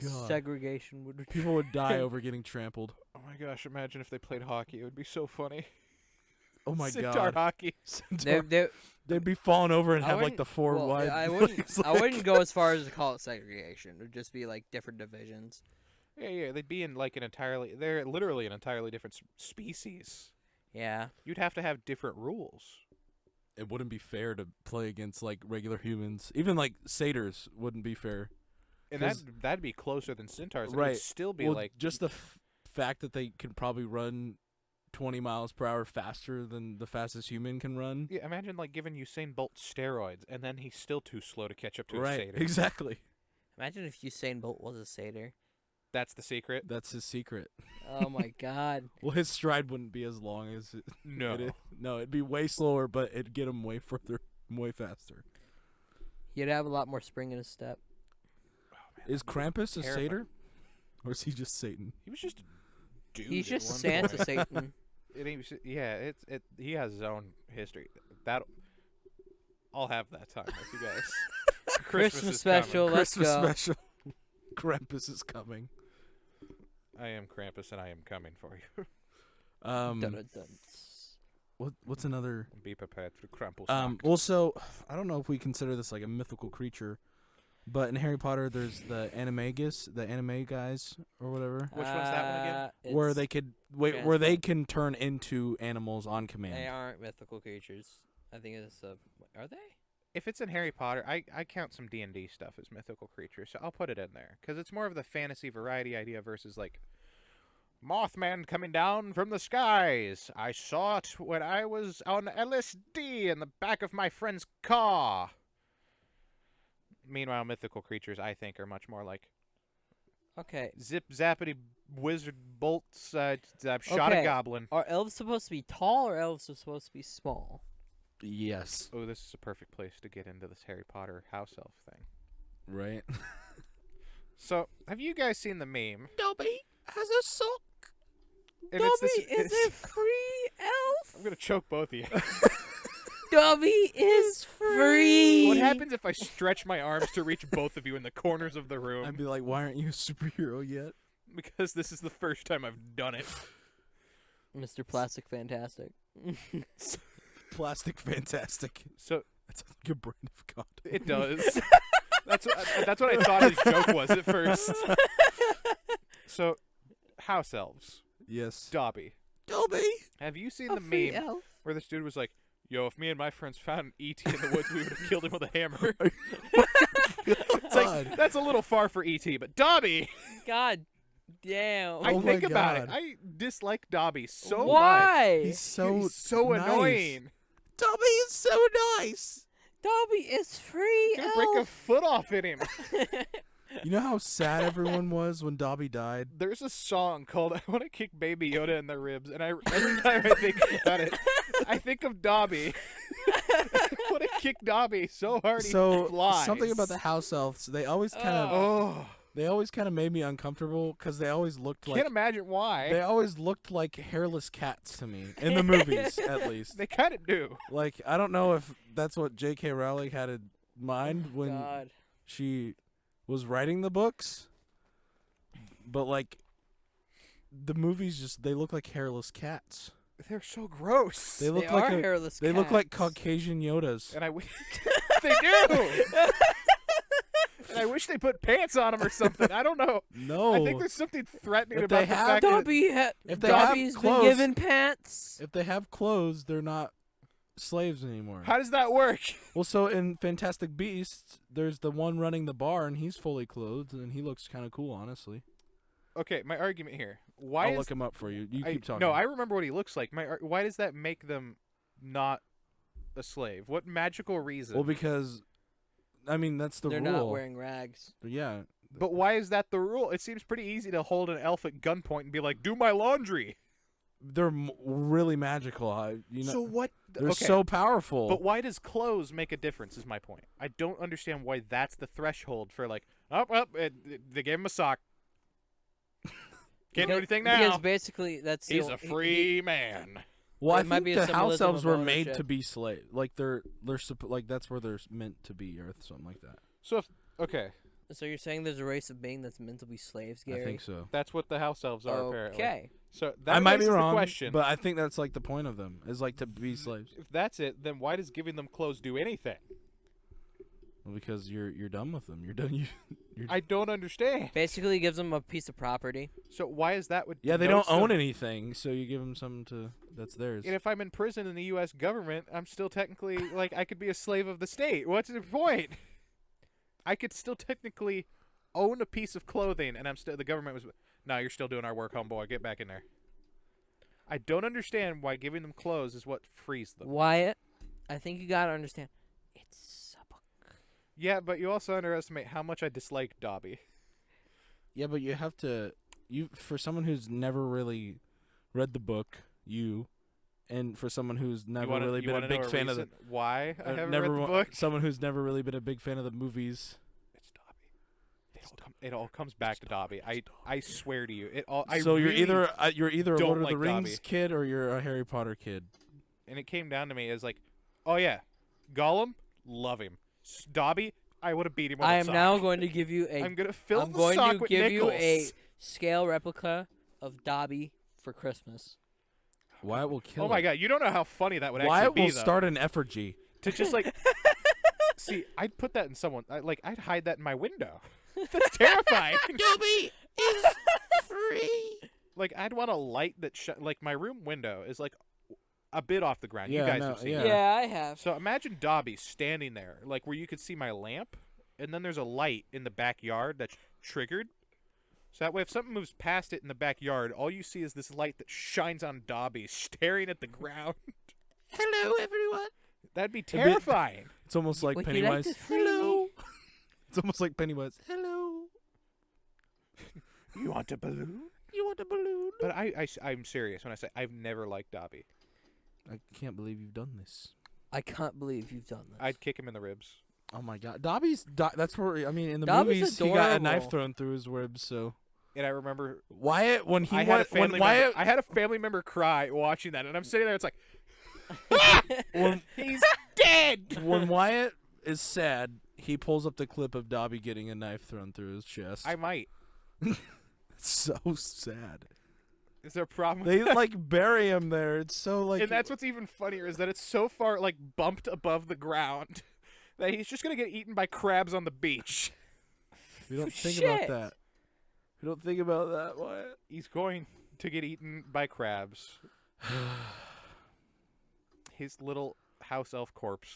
[SPEAKER 1] God.
[SPEAKER 3] Segregation would.
[SPEAKER 1] People would die over getting trampled.
[SPEAKER 2] Oh my gosh! Imagine if they played hockey. It would be so funny.
[SPEAKER 1] Oh my
[SPEAKER 2] Centaur
[SPEAKER 1] god.
[SPEAKER 2] hockey.
[SPEAKER 1] They'd be falling over and
[SPEAKER 3] I
[SPEAKER 1] have like
[SPEAKER 3] wouldn't-
[SPEAKER 1] the four
[SPEAKER 3] well,
[SPEAKER 1] wide.
[SPEAKER 3] I wouldn't.
[SPEAKER 1] legs,
[SPEAKER 3] I wouldn't go as far as to call it segregation. It would just be like different divisions.
[SPEAKER 2] Yeah, they'd be in like they're literally an entirely different species.
[SPEAKER 3] Yeah.
[SPEAKER 2] You'd have to have different rules.
[SPEAKER 1] It wouldn't be fair to play against like regular humans. Even like satyrs wouldn't be fair.
[SPEAKER 2] And
[SPEAKER 1] 'Cause-
[SPEAKER 2] that'd be closer than centaurs. It
[SPEAKER 1] Right.
[SPEAKER 2] would still be
[SPEAKER 1] Well,
[SPEAKER 2] like
[SPEAKER 1] just the fact that they can probably run 20 miles per hour faster than the fastest human can run.
[SPEAKER 2] yeah, imagine like giving Usain Bolt steroids and then he's still too slow to catch up to a
[SPEAKER 1] Right,
[SPEAKER 2] satyr.
[SPEAKER 1] exactly.
[SPEAKER 3] Imagine if Usain Bolt was a satyr.
[SPEAKER 2] That's the secret.
[SPEAKER 1] That's his secret.
[SPEAKER 3] Oh my god.
[SPEAKER 1] Well, his stride wouldn't be as long as it.
[SPEAKER 2] No.
[SPEAKER 1] No, it'd be way slower, but it'd get him way further, way faster.
[SPEAKER 3] He'd have a lot more spring in his step.
[SPEAKER 1] Is Krampus a
[SPEAKER 2] terrifying.
[SPEAKER 1] satyr? Or is he just Satan?
[SPEAKER 2] He was just a dude.
[SPEAKER 3] He's
[SPEAKER 2] at
[SPEAKER 3] just
[SPEAKER 2] one
[SPEAKER 3] Santa
[SPEAKER 2] point.
[SPEAKER 3] Satan.
[SPEAKER 2] He has his own history. I'll have that time with you guys.
[SPEAKER 3] Christmas
[SPEAKER 2] is
[SPEAKER 3] special.
[SPEAKER 2] coming.
[SPEAKER 3] Let's
[SPEAKER 1] Christmas
[SPEAKER 3] go.
[SPEAKER 1] special. Krampus is coming.
[SPEAKER 2] I am Krampus and I am coming for you.
[SPEAKER 3] Dun-dun-dun.
[SPEAKER 1] What's another?
[SPEAKER 2] Be prepared for Krampus.
[SPEAKER 1] Also, I don't know if we consider this like a mythical creature, but in Harry Potter, there's the animagus, the anime guys or whatever,
[SPEAKER 2] Which one's that one again?
[SPEAKER 1] where
[SPEAKER 3] It's-
[SPEAKER 1] they could where they can turn into animals on
[SPEAKER 3] They
[SPEAKER 1] command.
[SPEAKER 3] aren't mythical creatures. I think it's are they?
[SPEAKER 2] If it's in Harry Potter, I count some D&D stuff as mythical creatures, so I'll put it in there because it's more of the fantasy variety idea versus like Mothman coming down from the skies. I saw it when I was on LSD in the back of my friend's car. Meanwhile, mythical creatures, I think, are much more like
[SPEAKER 3] Okay.
[SPEAKER 2] zip zappity wizard bolts. Shot a
[SPEAKER 3] Okay.
[SPEAKER 2] goblin.
[SPEAKER 3] Are elves supposed to be tall or elves are supposed to be small?
[SPEAKER 1] Yes,
[SPEAKER 2] Oh, this is a perfect place to get into this Harry Potter house elf thing.
[SPEAKER 1] right.
[SPEAKER 2] So, have you guys seen the meme?
[SPEAKER 1] Dobby has a sock.
[SPEAKER 2] And it's
[SPEAKER 3] Dobby
[SPEAKER 2] this-
[SPEAKER 3] is a free elf.
[SPEAKER 2] I'm gonna choke both of you.
[SPEAKER 3] Dobby is free.
[SPEAKER 2] What happens if I stretch my arms to reach both of you in the corners of the
[SPEAKER 1] I'd
[SPEAKER 2] room?
[SPEAKER 1] be like, why aren't you a superhero yet?
[SPEAKER 2] Because this is the first time I've done it.
[SPEAKER 3] Mr. Plastic Fantastic.
[SPEAKER 1] Plastic fantastic.
[SPEAKER 2] So
[SPEAKER 1] That's like a brand of condom.
[SPEAKER 2] it does. That's what I thought his joke was at first. So, house elves.
[SPEAKER 1] Yes.
[SPEAKER 2] Dobby.
[SPEAKER 1] Dobby.
[SPEAKER 2] Have you seen
[SPEAKER 3] A
[SPEAKER 2] the
[SPEAKER 3] free
[SPEAKER 2] meme
[SPEAKER 3] elf.
[SPEAKER 2] where this dude was like, "Yo, if me and my friends found an ET in the woods, we would have killed him with a hammer." It's like that's a little far for ET, but Dobby.
[SPEAKER 3] God damn.
[SPEAKER 2] I
[SPEAKER 1] Oh my
[SPEAKER 2] think about it.
[SPEAKER 1] God.
[SPEAKER 2] I dislike Dobby so much.
[SPEAKER 3] Why?
[SPEAKER 1] He's so
[SPEAKER 2] He's so
[SPEAKER 1] nice.
[SPEAKER 2] annoying.
[SPEAKER 1] Dobby is so nice.
[SPEAKER 3] Dobby is free
[SPEAKER 2] You're gonna break a
[SPEAKER 3] elf.
[SPEAKER 2] foot off in him.
[SPEAKER 1] You know how sad everyone was when Dobby died?
[SPEAKER 2] There's a song called "I Want to Kick Baby Yoda in the Ribs," and every time I think about it, I think of Dobby. I want to kick Dobby so hard he
[SPEAKER 1] So
[SPEAKER 2] flies.
[SPEAKER 1] something about the house elves, they always kind of
[SPEAKER 2] Oh,
[SPEAKER 1] made me uncomfortable because they always looked like
[SPEAKER 2] can't imagine why.
[SPEAKER 1] they always looked like hairless cats to me in the movies, at least.
[SPEAKER 2] They kind of do.
[SPEAKER 1] Like I don't know if that's what J.K. Rowling had in mind when
[SPEAKER 3] God.
[SPEAKER 1] she was writing the books, but like the movies just they look like hairless cats.
[SPEAKER 2] They're so gross.
[SPEAKER 1] They look
[SPEAKER 3] They
[SPEAKER 1] like
[SPEAKER 3] are hairless
[SPEAKER 1] they look like
[SPEAKER 3] cats.
[SPEAKER 1] Caucasian Yodas.
[SPEAKER 2] And I wish they do. And I wish they put pants on them or something. I don't know.
[SPEAKER 1] No,
[SPEAKER 2] I think there's something threatening
[SPEAKER 1] If
[SPEAKER 2] about
[SPEAKER 1] they
[SPEAKER 2] the
[SPEAKER 1] have
[SPEAKER 2] fact that
[SPEAKER 3] Dobby
[SPEAKER 1] if they have
[SPEAKER 3] Dobby's been
[SPEAKER 1] clothes-
[SPEAKER 3] given pants.
[SPEAKER 1] if they have clothes, they're not slaves anymore.
[SPEAKER 2] how does that work?
[SPEAKER 1] Well, so in Fantastic Beasts, there's the one running the bar, and he's fully clothed, and he looks kind of cool, honestly.
[SPEAKER 2] Okay, my argument here. Why
[SPEAKER 1] I'll
[SPEAKER 2] is
[SPEAKER 1] look him up for you. You keep talking.
[SPEAKER 2] No, I remember what he looks like. Why does that make them not a slave? What magical reason?
[SPEAKER 1] Well, because I mean that's the
[SPEAKER 3] They're
[SPEAKER 1] rule.
[SPEAKER 3] not wearing rags.
[SPEAKER 1] Yeah.
[SPEAKER 2] but why is that the rule? It seems pretty easy to hold an elf at gunpoint and be like, "Do my laundry."
[SPEAKER 1] They're really magical. You know,
[SPEAKER 2] So what?
[SPEAKER 1] they're
[SPEAKER 2] okay.
[SPEAKER 1] so powerful.
[SPEAKER 2] But why does clothes make a difference? Is my point. I don't understand why that's the threshold for like, they gave him a sock. Can't do anything now.
[SPEAKER 3] Because basically, that's
[SPEAKER 2] He's a free man.
[SPEAKER 1] well, I
[SPEAKER 3] it might
[SPEAKER 1] think
[SPEAKER 3] be a
[SPEAKER 1] the house
[SPEAKER 3] symbolism
[SPEAKER 1] elves
[SPEAKER 3] of
[SPEAKER 1] were made
[SPEAKER 3] ownership.
[SPEAKER 1] to be slave. Like like that's where they're meant to be, or something like that.
[SPEAKER 2] So if, okay,
[SPEAKER 3] So you're saying there's a race of being that's meant to be slaves, Gary?
[SPEAKER 1] I think so.
[SPEAKER 2] That's what the house elves are, apparently.
[SPEAKER 3] Okay.
[SPEAKER 2] So that
[SPEAKER 1] I might be
[SPEAKER 2] raises
[SPEAKER 1] wrong,
[SPEAKER 2] the question.
[SPEAKER 1] but I think that's like the point of them is like to be slaves.
[SPEAKER 2] If that's it, then why does giving them clothes do anything?
[SPEAKER 1] Well, because you're done with them. You're done.
[SPEAKER 2] I don't understand.
[SPEAKER 3] Basically, gives them a piece of property.
[SPEAKER 2] So why is that what?
[SPEAKER 1] Yeah, they don't
[SPEAKER 2] denotes
[SPEAKER 1] own
[SPEAKER 2] them?
[SPEAKER 1] anything, so you give them something that's theirs.
[SPEAKER 2] And if I'm in prison in the U.S. government, I'm still technically like I could be a slave of the state. What's the point? I could still technically own a piece of clothing, and I'm still the government was. No, you're still doing our work, homeboy. Get back in there. I don't understand why giving them clothes is what frees them.
[SPEAKER 3] Wyatt, I think you gotta understand. It's a book.
[SPEAKER 2] Yeah, but you also underestimate how much I dislike Dobby.
[SPEAKER 1] Yeah, but you have to for someone who's never really read the book, and for someone who's never really been a big fan of the
[SPEAKER 2] why I haven't
[SPEAKER 1] never
[SPEAKER 2] read the book.
[SPEAKER 1] someone who's never really been a big fan of the movies.
[SPEAKER 2] It's Dobby. It all comes back to Dobby. I swear to you, it all.
[SPEAKER 1] So
[SPEAKER 2] really
[SPEAKER 1] you're either a
[SPEAKER 2] don't
[SPEAKER 1] Lord of
[SPEAKER 2] like
[SPEAKER 1] the Rings
[SPEAKER 2] Dobby.
[SPEAKER 1] kid or you're a Harry Potter kid.
[SPEAKER 2] And it came down to me as like, oh yeah, Gollum, love him. Dobby, I would have beat him with
[SPEAKER 3] I
[SPEAKER 2] a
[SPEAKER 3] am
[SPEAKER 2] sock.
[SPEAKER 3] now going to give you a.
[SPEAKER 2] I'm gonna fill
[SPEAKER 3] I'm
[SPEAKER 2] the
[SPEAKER 3] going
[SPEAKER 2] sock
[SPEAKER 3] to
[SPEAKER 2] with
[SPEAKER 3] give
[SPEAKER 2] nickels.
[SPEAKER 3] you a scale replica of Dobby for Christmas.
[SPEAKER 1] Wyatt will kill.
[SPEAKER 2] Oh my
[SPEAKER 1] it.
[SPEAKER 2] god, you don't know how funny that would
[SPEAKER 1] Wyatt
[SPEAKER 2] actually be.
[SPEAKER 1] will
[SPEAKER 2] though.
[SPEAKER 1] start an effigy.
[SPEAKER 2] To just like, see, I'd put that in someone. I'd hide that in my window. That's terrifying.
[SPEAKER 1] Dobby is free.
[SPEAKER 2] Like, I'd want a light that like my room window is like a bit off the ground.
[SPEAKER 1] Yeah,
[SPEAKER 2] you guys
[SPEAKER 1] no,
[SPEAKER 2] have seen
[SPEAKER 1] yeah.
[SPEAKER 2] it.
[SPEAKER 3] Yeah, I have.
[SPEAKER 2] So imagine Dobby standing there, like where you could see my lamp, and then there's a light in the backyard that's triggered. So that way, if something moves past it in the backyard, all you see is this light that shines on Dobby, staring at the ground.
[SPEAKER 1] Hello, everyone.
[SPEAKER 2] That'd be terrifying.
[SPEAKER 1] It's almost like
[SPEAKER 3] Would you like
[SPEAKER 1] Pennywise.
[SPEAKER 3] to free
[SPEAKER 1] Hello. It's almost like Pennywise. Hello.
[SPEAKER 2] You want a balloon?
[SPEAKER 1] You want a balloon?
[SPEAKER 2] But I'm serious when I say I've never liked Dobby.
[SPEAKER 1] I can't believe you've done this.
[SPEAKER 3] I can't believe you've done this.
[SPEAKER 2] I'd kick him in the ribs.
[SPEAKER 1] Oh my God, that's where I mean in the
[SPEAKER 3] Dobby's
[SPEAKER 1] movies he got a knife
[SPEAKER 3] adorable.
[SPEAKER 1] thrown through his ribs. So
[SPEAKER 2] And I remember
[SPEAKER 1] Wyatt when he
[SPEAKER 2] I had a
[SPEAKER 1] went when
[SPEAKER 2] family
[SPEAKER 1] Wyatt
[SPEAKER 2] member, I had a family member cry watching that, and I'm sitting there. It's like
[SPEAKER 1] when,
[SPEAKER 2] he's dead.
[SPEAKER 1] when Wyatt is sad, he pulls up the clip of Dobby getting a knife thrown through his chest.
[SPEAKER 2] I might.
[SPEAKER 1] It's so sad.
[SPEAKER 2] Is there a problem?
[SPEAKER 1] They like bury him there. It's so like.
[SPEAKER 2] And that's what's even funnier is that it's so far like bumped above the ground that he's just gonna get eaten by crabs on the beach.
[SPEAKER 1] we don't think
[SPEAKER 3] Shit.
[SPEAKER 1] about that. We don't think about that, Wyatt.
[SPEAKER 2] He's going to get eaten by crabs. His little house elf corpse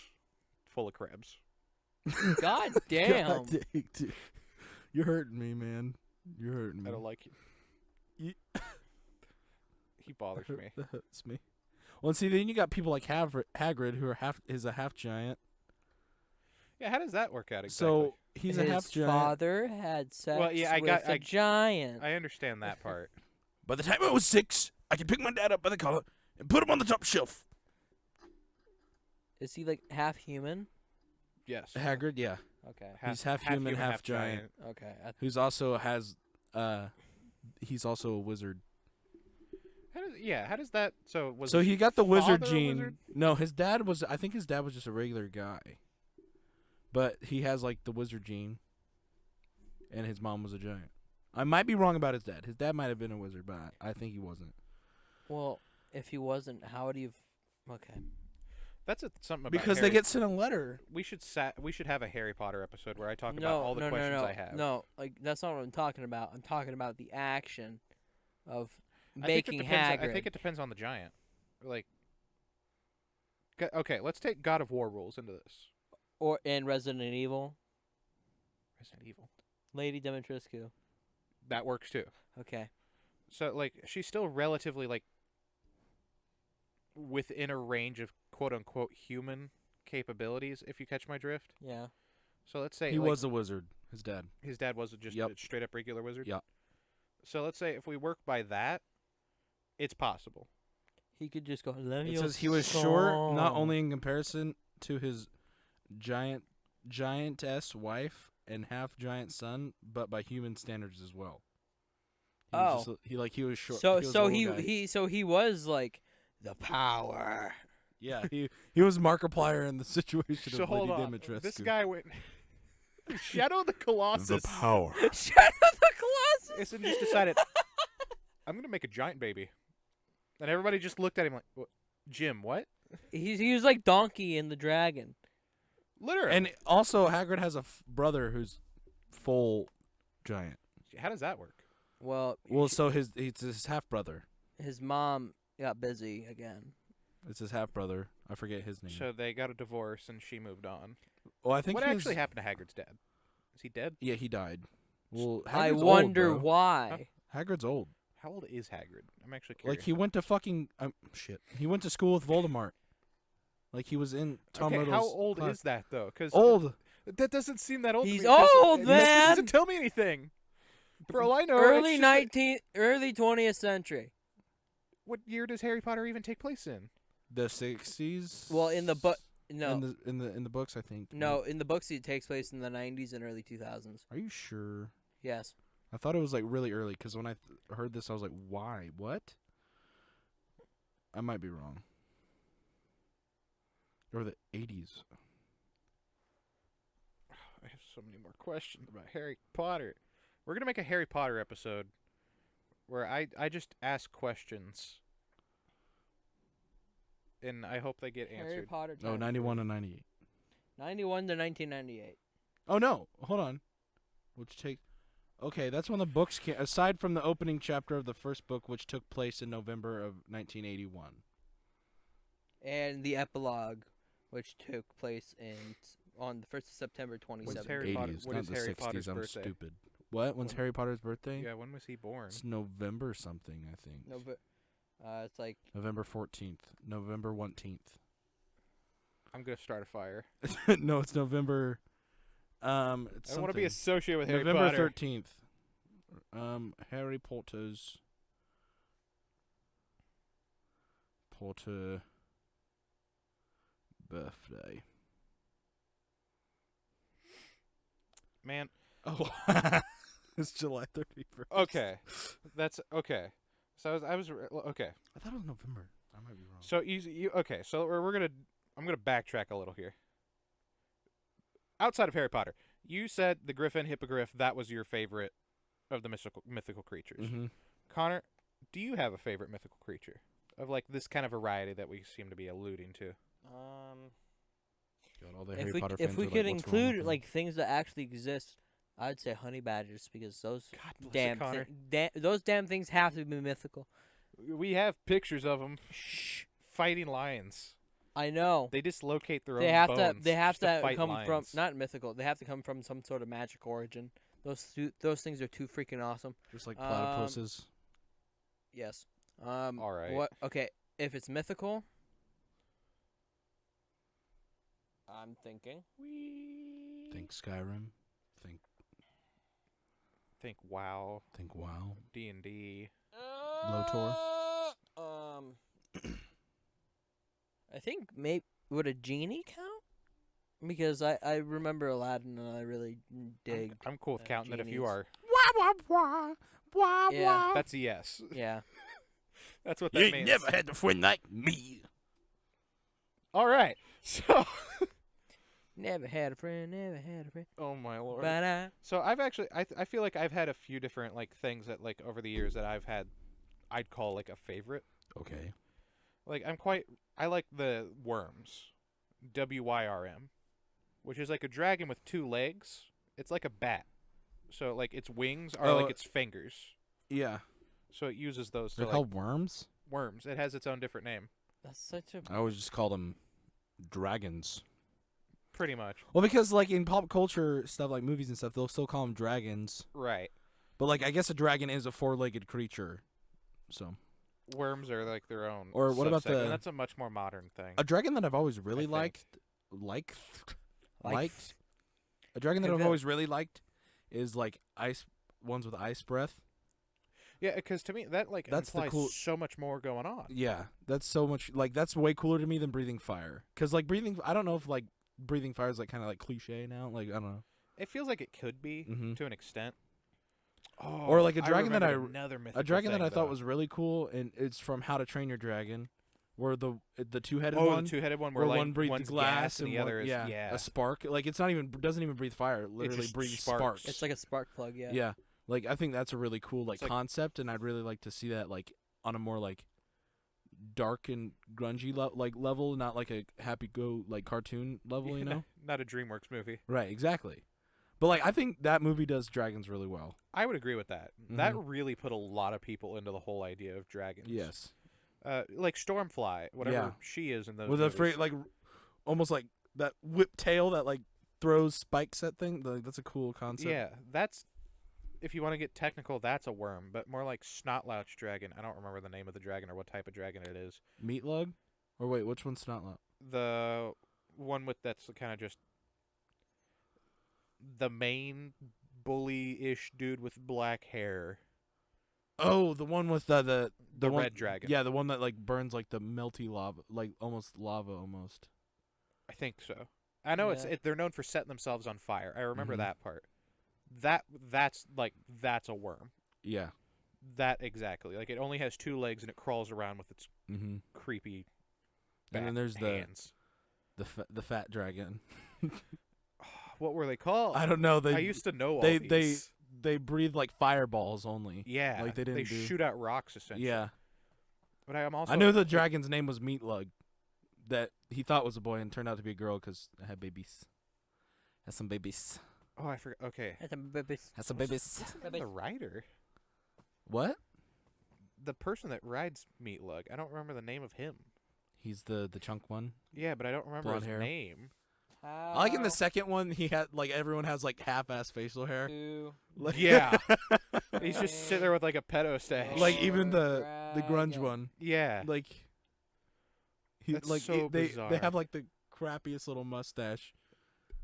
[SPEAKER 2] full of crabs.
[SPEAKER 3] God damn.
[SPEAKER 1] God dang, dude. You're hurting me, man. You're hurting me.
[SPEAKER 2] I don't like him. He bothers me.
[SPEAKER 1] That hurts me. Well, and see, then you got people like Hagrid, who are a half giant.
[SPEAKER 2] Yeah, how does that work out exactly?
[SPEAKER 1] So he's
[SPEAKER 3] His
[SPEAKER 1] a half giant.
[SPEAKER 3] father had sex
[SPEAKER 2] Well, yeah,
[SPEAKER 3] with a giant.
[SPEAKER 2] I understand that part.
[SPEAKER 1] By the time I was 6, I could pick my dad up by the collar and put him on the top shelf.
[SPEAKER 3] Is he like half human?
[SPEAKER 2] Yes.
[SPEAKER 1] Hagrid, yeah,
[SPEAKER 2] Okay.
[SPEAKER 1] he's half human, half giant.
[SPEAKER 3] Okay.
[SPEAKER 1] Who's also has, he's also a wizard.
[SPEAKER 2] How does that? So was
[SPEAKER 1] So
[SPEAKER 2] his
[SPEAKER 1] he got the wizard
[SPEAKER 2] father a
[SPEAKER 1] gene.
[SPEAKER 2] wizard?
[SPEAKER 1] No, his dad was. I think his dad was just a regular guy. But he has like the wizard gene. And his mom was a giant. I might be wrong about his dad. His dad might have been a wizard, but I think he wasn't.
[SPEAKER 3] Well, if he wasn't, how would he have? Okay.
[SPEAKER 2] That's something about
[SPEAKER 1] Because
[SPEAKER 2] Harry.
[SPEAKER 1] they get sent a letter.
[SPEAKER 2] We should have a Harry Potter episode where I talk
[SPEAKER 3] No,
[SPEAKER 2] about all the
[SPEAKER 3] no,
[SPEAKER 2] questions
[SPEAKER 3] no,
[SPEAKER 2] I have.
[SPEAKER 3] no. Like that's not what I'm talking about. I'm talking about the action of
[SPEAKER 2] I think
[SPEAKER 3] making
[SPEAKER 2] it depends.
[SPEAKER 3] Hagrid.
[SPEAKER 2] I think it depends on the giant. Like, okay, let's take God of War rules into this.
[SPEAKER 3] Or in Resident Evil,
[SPEAKER 2] Resident Evil.
[SPEAKER 3] Lady Dimitrescu.
[SPEAKER 2] That works too.
[SPEAKER 3] Okay.
[SPEAKER 2] So like, she's still relatively like within a range of quote unquote human capabilities. If you catch my drift.
[SPEAKER 3] Yeah.
[SPEAKER 2] So let's say
[SPEAKER 1] He
[SPEAKER 2] like,
[SPEAKER 1] was a wizard. His dad.
[SPEAKER 2] his dad was just
[SPEAKER 1] Yep.
[SPEAKER 2] a straight up regular wizard.
[SPEAKER 1] Yep.
[SPEAKER 2] So let's say if we work by that, it's possible.
[SPEAKER 3] He could just go. Love
[SPEAKER 1] It
[SPEAKER 3] your
[SPEAKER 1] says he was short, not
[SPEAKER 3] song."
[SPEAKER 1] only in comparison to his giantess wife and half giant son, but by human standards as well. He was
[SPEAKER 3] Oh.
[SPEAKER 1] he was short.
[SPEAKER 3] So
[SPEAKER 1] he was a
[SPEAKER 3] so
[SPEAKER 1] little guy.
[SPEAKER 3] he was like the power.
[SPEAKER 1] Yeah, he was Markiplier in the situation
[SPEAKER 2] So
[SPEAKER 1] of
[SPEAKER 2] hold
[SPEAKER 1] Lady
[SPEAKER 2] on.
[SPEAKER 1] Dimitrescu.
[SPEAKER 2] This guy went. Shadow of the Colossus.
[SPEAKER 1] power.
[SPEAKER 3] Shadow of the Colossus.
[SPEAKER 2] Isn't just decided, I'm going to make a giant baby. And everybody just looked at him like, what? Jim, what?
[SPEAKER 3] He was like Donkey in the Dragon.
[SPEAKER 2] Literally.
[SPEAKER 1] And also, Hagrid has a brother who's full giant.
[SPEAKER 2] How does that work?
[SPEAKER 3] Well,
[SPEAKER 1] So he's his half brother.
[SPEAKER 3] his mom got busy again.
[SPEAKER 1] It's his half brother. I forget his name.
[SPEAKER 2] So they got a divorce and she moved on.
[SPEAKER 1] Well, I think
[SPEAKER 2] What
[SPEAKER 1] he
[SPEAKER 2] actually
[SPEAKER 1] was-
[SPEAKER 2] happened to Hagrid's dad? Is he dead?
[SPEAKER 1] Yeah, he died. Well,
[SPEAKER 3] I
[SPEAKER 1] Hagrid's
[SPEAKER 3] wonder
[SPEAKER 1] old, bro.
[SPEAKER 3] why.
[SPEAKER 1] Hagrid's old.
[SPEAKER 2] How old is Hagrid? I'm actually curious.
[SPEAKER 1] Like he went to fucking shit. He went to school with Voldemort. Like he was in Tom
[SPEAKER 2] okay,
[SPEAKER 1] Riddle's
[SPEAKER 2] how old
[SPEAKER 1] class.
[SPEAKER 2] is that though? Because
[SPEAKER 1] Old.
[SPEAKER 2] that doesn't seem that old. to
[SPEAKER 3] He's
[SPEAKER 2] me, 'cause
[SPEAKER 3] old,
[SPEAKER 2] it
[SPEAKER 3] man!
[SPEAKER 2] doesn't tell me anything. For all I know,
[SPEAKER 3] Early
[SPEAKER 2] it's just
[SPEAKER 3] 19th, early 20th century.
[SPEAKER 2] what year does Harry Potter even take place in?
[SPEAKER 1] The 60s.
[SPEAKER 3] Well, in the book, no,
[SPEAKER 1] In the books, I think.
[SPEAKER 3] no, in the books it takes place in the 90s and early 2000s.
[SPEAKER 1] Are you sure?
[SPEAKER 3] Yes.
[SPEAKER 1] I thought it was like really early because when I heard this, I was like, "Why? What?" I might be wrong. Or the 80s.
[SPEAKER 2] I have so many more questions about Harry Potter. We're gonna make a Harry Potter episode where I just ask questions, and I hope they get
[SPEAKER 3] Harry
[SPEAKER 2] answered.
[SPEAKER 3] Potter.
[SPEAKER 1] Oh,
[SPEAKER 3] time
[SPEAKER 1] 91
[SPEAKER 3] period.
[SPEAKER 1] and 98.
[SPEAKER 3] 91 to 1998.
[SPEAKER 1] Oh no! Hold on. Which take? Okay, that's when the books came. Aside from the opening chapter of the first book, which took place in November of 1981.
[SPEAKER 3] And the epilogue, which took place on the 1st of September 27.
[SPEAKER 2] Harry Potter-
[SPEAKER 1] 80s,
[SPEAKER 2] what
[SPEAKER 1] not
[SPEAKER 2] is
[SPEAKER 1] the
[SPEAKER 2] Harry
[SPEAKER 1] 60s.
[SPEAKER 2] Potter's
[SPEAKER 1] I'm
[SPEAKER 2] birthday?
[SPEAKER 1] stupid. What? When's
[SPEAKER 2] When-
[SPEAKER 1] Harry Potter's birthday?
[SPEAKER 2] Yeah, when was he born?
[SPEAKER 1] It's November something, I think.
[SPEAKER 3] It's like
[SPEAKER 1] November 14th. November 1st.
[SPEAKER 2] I'm gonna start a fire.
[SPEAKER 1] No, it's November. It's
[SPEAKER 2] I don't want to
[SPEAKER 1] something.
[SPEAKER 2] be associated with Harry
[SPEAKER 1] November
[SPEAKER 2] Potter.
[SPEAKER 1] 13th. Harry Potter's birthday.
[SPEAKER 2] Man,
[SPEAKER 1] Oh, it's July 31st.
[SPEAKER 2] okay, that's okay. So I was okay.
[SPEAKER 1] I thought it was November. I might be wrong.
[SPEAKER 2] So you okay? So I'm gonna backtrack a little here. Outside of Harry Potter, you said the Griffin, Hippogriff. That was your favorite of the mythical creatures.
[SPEAKER 1] Mm-hmm.
[SPEAKER 2] Connor, do you have a favorite mythical creature of like this kind of variety that we seem to be alluding to?
[SPEAKER 1] All the Harry Potter
[SPEAKER 3] if
[SPEAKER 1] fans
[SPEAKER 3] we
[SPEAKER 1] are like,
[SPEAKER 3] could
[SPEAKER 1] "What's wrong with
[SPEAKER 3] include
[SPEAKER 1] them?"
[SPEAKER 3] like things that actually exist, I'd say honey badgers because those
[SPEAKER 2] God bless
[SPEAKER 3] damn
[SPEAKER 2] it, Connor.
[SPEAKER 3] those damn things have to be mythical.
[SPEAKER 2] We have pictures of them
[SPEAKER 3] Shh.
[SPEAKER 2] fighting lions.
[SPEAKER 3] I know.
[SPEAKER 2] They dislocate their
[SPEAKER 3] They
[SPEAKER 2] own
[SPEAKER 3] have
[SPEAKER 2] bones.
[SPEAKER 3] to. They have
[SPEAKER 2] just to
[SPEAKER 3] to
[SPEAKER 2] fight
[SPEAKER 3] come
[SPEAKER 2] lions.
[SPEAKER 3] from not mythical. They have to come from some sort of magic origin. Those things are too freaking awesome.
[SPEAKER 1] Just like platypuses.
[SPEAKER 3] Yes.
[SPEAKER 2] All right.
[SPEAKER 3] What? Okay. If it's mythical, I'm thinking.
[SPEAKER 1] Think Skyrim.
[SPEAKER 2] Think WoW,
[SPEAKER 1] Think WoW.
[SPEAKER 2] D&D.
[SPEAKER 1] Lotor?
[SPEAKER 3] I think maybe would a genie count? Because I remember Aladdin and I really digged.
[SPEAKER 2] I'm cool with counting that if you
[SPEAKER 3] genies.
[SPEAKER 2] are.
[SPEAKER 3] Yeah.
[SPEAKER 2] That's a yes.
[SPEAKER 3] Yeah.
[SPEAKER 2] That's what that means.
[SPEAKER 1] had a friend like me.
[SPEAKER 2] All right. So.
[SPEAKER 3] Never had a friend. Never had a friend.
[SPEAKER 2] Oh my lord.
[SPEAKER 3] But
[SPEAKER 2] So I've actually, I feel like I've had a few different like things that like over the years that I'd call like a favorite.
[SPEAKER 1] Okay.
[SPEAKER 2] Like I like the worms, WYRM, which is like a dragon with 2 legs. It's like a bat, so like its wings are like its fingers.
[SPEAKER 1] Yeah.
[SPEAKER 2] So it uses those to
[SPEAKER 1] They're
[SPEAKER 2] like
[SPEAKER 1] called worms?
[SPEAKER 2] worms. It has its own different name,
[SPEAKER 3] that's such a.
[SPEAKER 1] I always just call them dragons.
[SPEAKER 2] pretty much.
[SPEAKER 1] Well, because like in pop culture stuff, like movies and stuff, they'll still call them dragons.
[SPEAKER 2] Right.
[SPEAKER 1] But like, I guess a dragon is a 4-legged creature. So
[SPEAKER 2] Worms are like their own.
[SPEAKER 1] Or what about
[SPEAKER 2] subsegment.
[SPEAKER 1] the-
[SPEAKER 2] That's a much more modern thing.
[SPEAKER 1] a dragon that I've always really
[SPEAKER 2] I think.
[SPEAKER 1] liked.
[SPEAKER 3] Like-
[SPEAKER 1] A dragon that I've
[SPEAKER 3] Convict.
[SPEAKER 1] always really liked is like ones with ice breath.
[SPEAKER 2] Yeah, because to me that like
[SPEAKER 1] That's the
[SPEAKER 2] implies
[SPEAKER 1] cool-
[SPEAKER 2] so much more going on.
[SPEAKER 1] Yeah, that's so much like that's way cooler to me than breathing fire. Cause like I don't know if like breathing fire is like kind of like cliche now. Like I don't know.
[SPEAKER 2] It feels like it could be
[SPEAKER 1] Mhm.
[SPEAKER 2] to an extent. Oh,
[SPEAKER 1] Or like a dragon that
[SPEAKER 2] remembered another mythical
[SPEAKER 1] A dragon that
[SPEAKER 2] thing,
[SPEAKER 1] I thought
[SPEAKER 2] though.
[SPEAKER 1] was really cool, and it's from How to Train Your Dragon, where the two-headed
[SPEAKER 2] Oh,
[SPEAKER 1] one,
[SPEAKER 2] the two-headed one
[SPEAKER 1] where
[SPEAKER 2] where like
[SPEAKER 1] one breathes
[SPEAKER 2] one's
[SPEAKER 1] glass
[SPEAKER 2] and the
[SPEAKER 1] one-
[SPEAKER 2] other is
[SPEAKER 1] a spark. Like it's not even doesn't even breathe fire. It literally
[SPEAKER 2] just
[SPEAKER 1] breathes
[SPEAKER 2] sparks.
[SPEAKER 1] sparks.
[SPEAKER 3] It's like a spark plug. Yeah.
[SPEAKER 1] Yeah. Like I think that's a really cool
[SPEAKER 2] It's like-
[SPEAKER 1] concept, and I'd really like to see that like on a more like dark and grungy level, not like a happy go like cartoon level, you know?
[SPEAKER 2] Not a DreamWorks movie.
[SPEAKER 1] Right, exactly. But like I think that movie does dragons really well.
[SPEAKER 2] I would agree with that. That
[SPEAKER 1] Mhm.
[SPEAKER 2] really put a lot of people into the whole idea of dragons.
[SPEAKER 1] Yes.
[SPEAKER 2] Like Stormfly, whatever
[SPEAKER 1] Yeah.
[SPEAKER 2] she is in those
[SPEAKER 1] With
[SPEAKER 2] movies.
[SPEAKER 1] like almost like that whip tail that like throws spikes at thing. Like, that's a cool concept.
[SPEAKER 2] Yeah, that's if you want to get technical, that's a worm, but more like Snotlouch dragon. I don't remember the name of the dragon or what type of dragon it is.
[SPEAKER 1] Meatlug? Or wait, which one's not?
[SPEAKER 2] The one with that's kind of just the main bully-ish dude with black hair.
[SPEAKER 1] Oh, the one with the one,
[SPEAKER 2] red dragon.
[SPEAKER 1] Yeah, the one that like burns like the melty lava, like almost lava almost.
[SPEAKER 2] I think so. I know
[SPEAKER 3] Yeah.
[SPEAKER 2] they're known for setting themselves on fire. I remember
[SPEAKER 1] Mhm.
[SPEAKER 2] that part. That's a worm.
[SPEAKER 1] Yeah.
[SPEAKER 2] That exactly. Like it only has 2 legs and it crawls around with its
[SPEAKER 1] Mm-hmm.
[SPEAKER 2] creepy
[SPEAKER 1] And then
[SPEAKER 2] bat
[SPEAKER 1] there's
[SPEAKER 2] hands.
[SPEAKER 1] the fat dragon.
[SPEAKER 2] What were they called?
[SPEAKER 1] I don't know.
[SPEAKER 2] I used to know all
[SPEAKER 1] they
[SPEAKER 2] these.
[SPEAKER 1] they breathe like fireballs only.
[SPEAKER 2] Yeah,
[SPEAKER 1] like they didn't do-
[SPEAKER 2] shoot out rocks essentially.
[SPEAKER 1] Yeah.
[SPEAKER 2] But I am also
[SPEAKER 1] I knew the dragon's name was Meatlug, that he thought was a boy and turned out to be a girl because it had babies. Has some babies.
[SPEAKER 2] Oh, I forgot. Okay,
[SPEAKER 3] That's a babies.
[SPEAKER 1] Has some
[SPEAKER 2] What's-
[SPEAKER 1] babies.
[SPEAKER 2] what's the name of the rider,
[SPEAKER 1] What?
[SPEAKER 2] the person that rides Meatlug. I don't remember the name of him.
[SPEAKER 1] He's the chunk one.
[SPEAKER 2] Yeah, but I don't remember
[SPEAKER 1] Blonde
[SPEAKER 2] his
[SPEAKER 1] hair.
[SPEAKER 2] name.
[SPEAKER 1] I like in the second one he had like everyone has like half-ass facial hair.
[SPEAKER 3] Two.
[SPEAKER 1] Like,
[SPEAKER 2] Yeah. He's just sitting there with like a pedo stash.
[SPEAKER 1] like even the grunge
[SPEAKER 3] Dragon.
[SPEAKER 1] one.
[SPEAKER 2] yeah,
[SPEAKER 1] Like he
[SPEAKER 2] That's
[SPEAKER 1] like
[SPEAKER 2] so
[SPEAKER 1] they
[SPEAKER 2] bizarre.
[SPEAKER 1] have like the crappiest little mustache.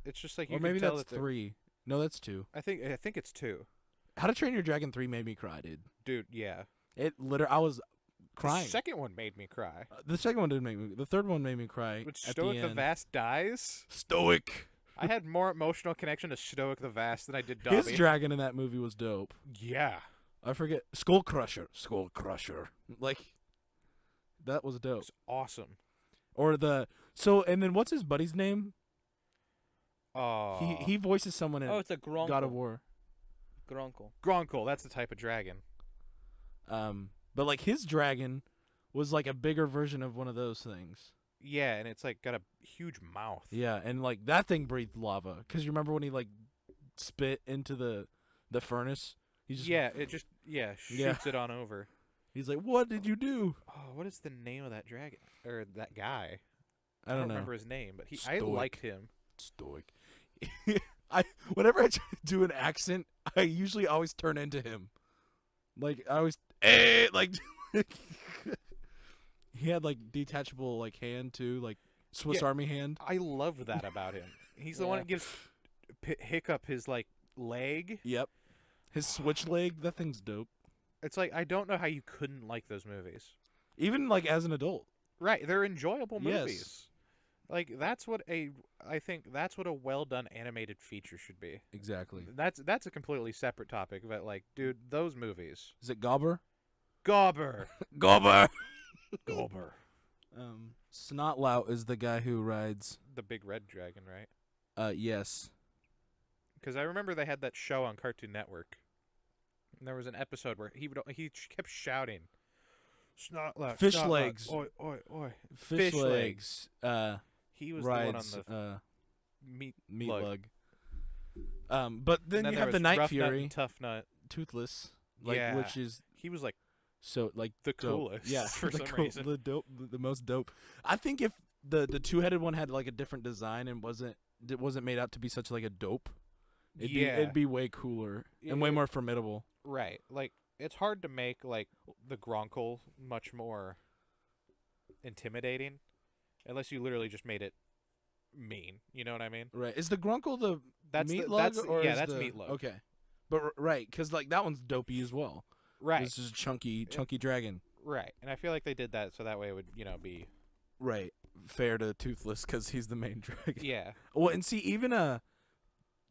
[SPEAKER 2] it's just like you
[SPEAKER 1] Or maybe
[SPEAKER 2] can tell
[SPEAKER 1] that's
[SPEAKER 2] that they're-
[SPEAKER 1] 3. No, that's 2.
[SPEAKER 2] I think it's 2.
[SPEAKER 1] How to Train Your Dragon 3 made me cry, dude.
[SPEAKER 2] Dude, yeah.
[SPEAKER 1] It literally I was crying.
[SPEAKER 2] The second one made me cry.
[SPEAKER 1] The second one didn't make me. The third one made me cry.
[SPEAKER 2] When
[SPEAKER 1] at
[SPEAKER 2] Stoic
[SPEAKER 1] the
[SPEAKER 2] the
[SPEAKER 1] end.
[SPEAKER 2] Vast dies,
[SPEAKER 1] Stoic.
[SPEAKER 2] I had more emotional connection to Stoic the Vast than I did Dobby.
[SPEAKER 1] His dragon in that movie was dope.
[SPEAKER 2] Yeah.
[SPEAKER 1] I forget Skull Crusher. Skull Crusher. Like that was dope.
[SPEAKER 2] It's awesome.
[SPEAKER 1] Or and then what's his buddy's name?
[SPEAKER 2] Oh.
[SPEAKER 1] He voices someone in
[SPEAKER 3] Oh, it's a Gronkle.
[SPEAKER 1] God of War.
[SPEAKER 3] Gronkle.
[SPEAKER 2] Gronkle, that's the type of dragon.
[SPEAKER 1] But like his dragon was like a bigger version of one of those things.
[SPEAKER 2] Yeah, and it's like got a huge mouth.
[SPEAKER 1] Yeah, and like that thing breathed lava. Cause you remember when he like spit into the furnace? He just
[SPEAKER 2] Shoots
[SPEAKER 1] Yeah.
[SPEAKER 2] it on over.
[SPEAKER 1] He's like, "What did you do?"
[SPEAKER 2] Oh, what is the name of that dragon or that guy?
[SPEAKER 1] I don't know.
[SPEAKER 2] remember his name, but I
[SPEAKER 1] Stoic.
[SPEAKER 2] liked him.
[SPEAKER 1] Stoic. Whenever I try to do an accent, I usually always turn into him. Like I always like he had like detachable like hand too, like Swiss
[SPEAKER 2] Yeah.
[SPEAKER 1] Army hand.
[SPEAKER 2] I love that about him. He's the one
[SPEAKER 3] Yeah.
[SPEAKER 2] that gives Hiccup his like leg.
[SPEAKER 1] Yep. His switch leg, that thing's dope.
[SPEAKER 2] It's like I don't know how you couldn't like those movies.
[SPEAKER 1] Even like as an adult.
[SPEAKER 2] Right, they're enjoyable
[SPEAKER 1] Yes.
[SPEAKER 2] movies. Like I think that's what a well done animated feature should be.
[SPEAKER 1] Exactly.
[SPEAKER 2] That's a completely separate topic, but like, dude, those movies.
[SPEAKER 1] Is it Gobber?
[SPEAKER 2] Gobber.
[SPEAKER 1] Gobber.
[SPEAKER 2] Gobber.
[SPEAKER 1] Snotlout is the guy who rides
[SPEAKER 2] The big red dragon, right?
[SPEAKER 1] yes.
[SPEAKER 2] Because I remember they had that show on Cartoon Network. And there was an episode where he kept shouting, "Snotlout,
[SPEAKER 1] Fish
[SPEAKER 2] Snotlout,
[SPEAKER 1] legs.
[SPEAKER 2] oi, oi, oi."
[SPEAKER 1] Fish
[SPEAKER 2] Fish
[SPEAKER 1] legs.
[SPEAKER 2] He was
[SPEAKER 1] Rides
[SPEAKER 2] the one on the meat
[SPEAKER 1] meat
[SPEAKER 2] lug.
[SPEAKER 1] lug. But then
[SPEAKER 2] And
[SPEAKER 1] you
[SPEAKER 2] there
[SPEAKER 1] have the
[SPEAKER 2] was
[SPEAKER 1] Night
[SPEAKER 2] Rough Nut
[SPEAKER 1] Fury,
[SPEAKER 2] and Tough Nut.
[SPEAKER 1] Toothless, like
[SPEAKER 2] Yeah.
[SPEAKER 1] which is
[SPEAKER 2] He was like
[SPEAKER 1] so like
[SPEAKER 2] the
[SPEAKER 1] dope.
[SPEAKER 2] coolest.
[SPEAKER 1] Yeah,
[SPEAKER 2] for
[SPEAKER 1] the
[SPEAKER 2] some reason.
[SPEAKER 1] the dope, the most dope. I think if the two-headed one had like a different design and wasn't made out to be such like a dope, it'd be way cooler and way
[SPEAKER 2] It-
[SPEAKER 1] more formidable.
[SPEAKER 2] Right. Like it's hard to make like the Gronkle much more intimidating unless you literally just made it mean. You know what I mean?
[SPEAKER 1] Right? Is the Grunkle the
[SPEAKER 2] That's
[SPEAKER 1] meat
[SPEAKER 2] the,
[SPEAKER 1] lug
[SPEAKER 2] that's
[SPEAKER 1] or
[SPEAKER 2] yeah,
[SPEAKER 1] is
[SPEAKER 2] that's
[SPEAKER 1] the,
[SPEAKER 2] meat lug.
[SPEAKER 1] Okay, but right, because like that one's dopey as well.
[SPEAKER 2] Right.
[SPEAKER 1] This is a chunky dragon.
[SPEAKER 2] Right. And I feel like they did that so that way it would, be
[SPEAKER 1] Right, fair to Toothless because he's the main dragon.
[SPEAKER 2] yeah.
[SPEAKER 1] Well, and see, even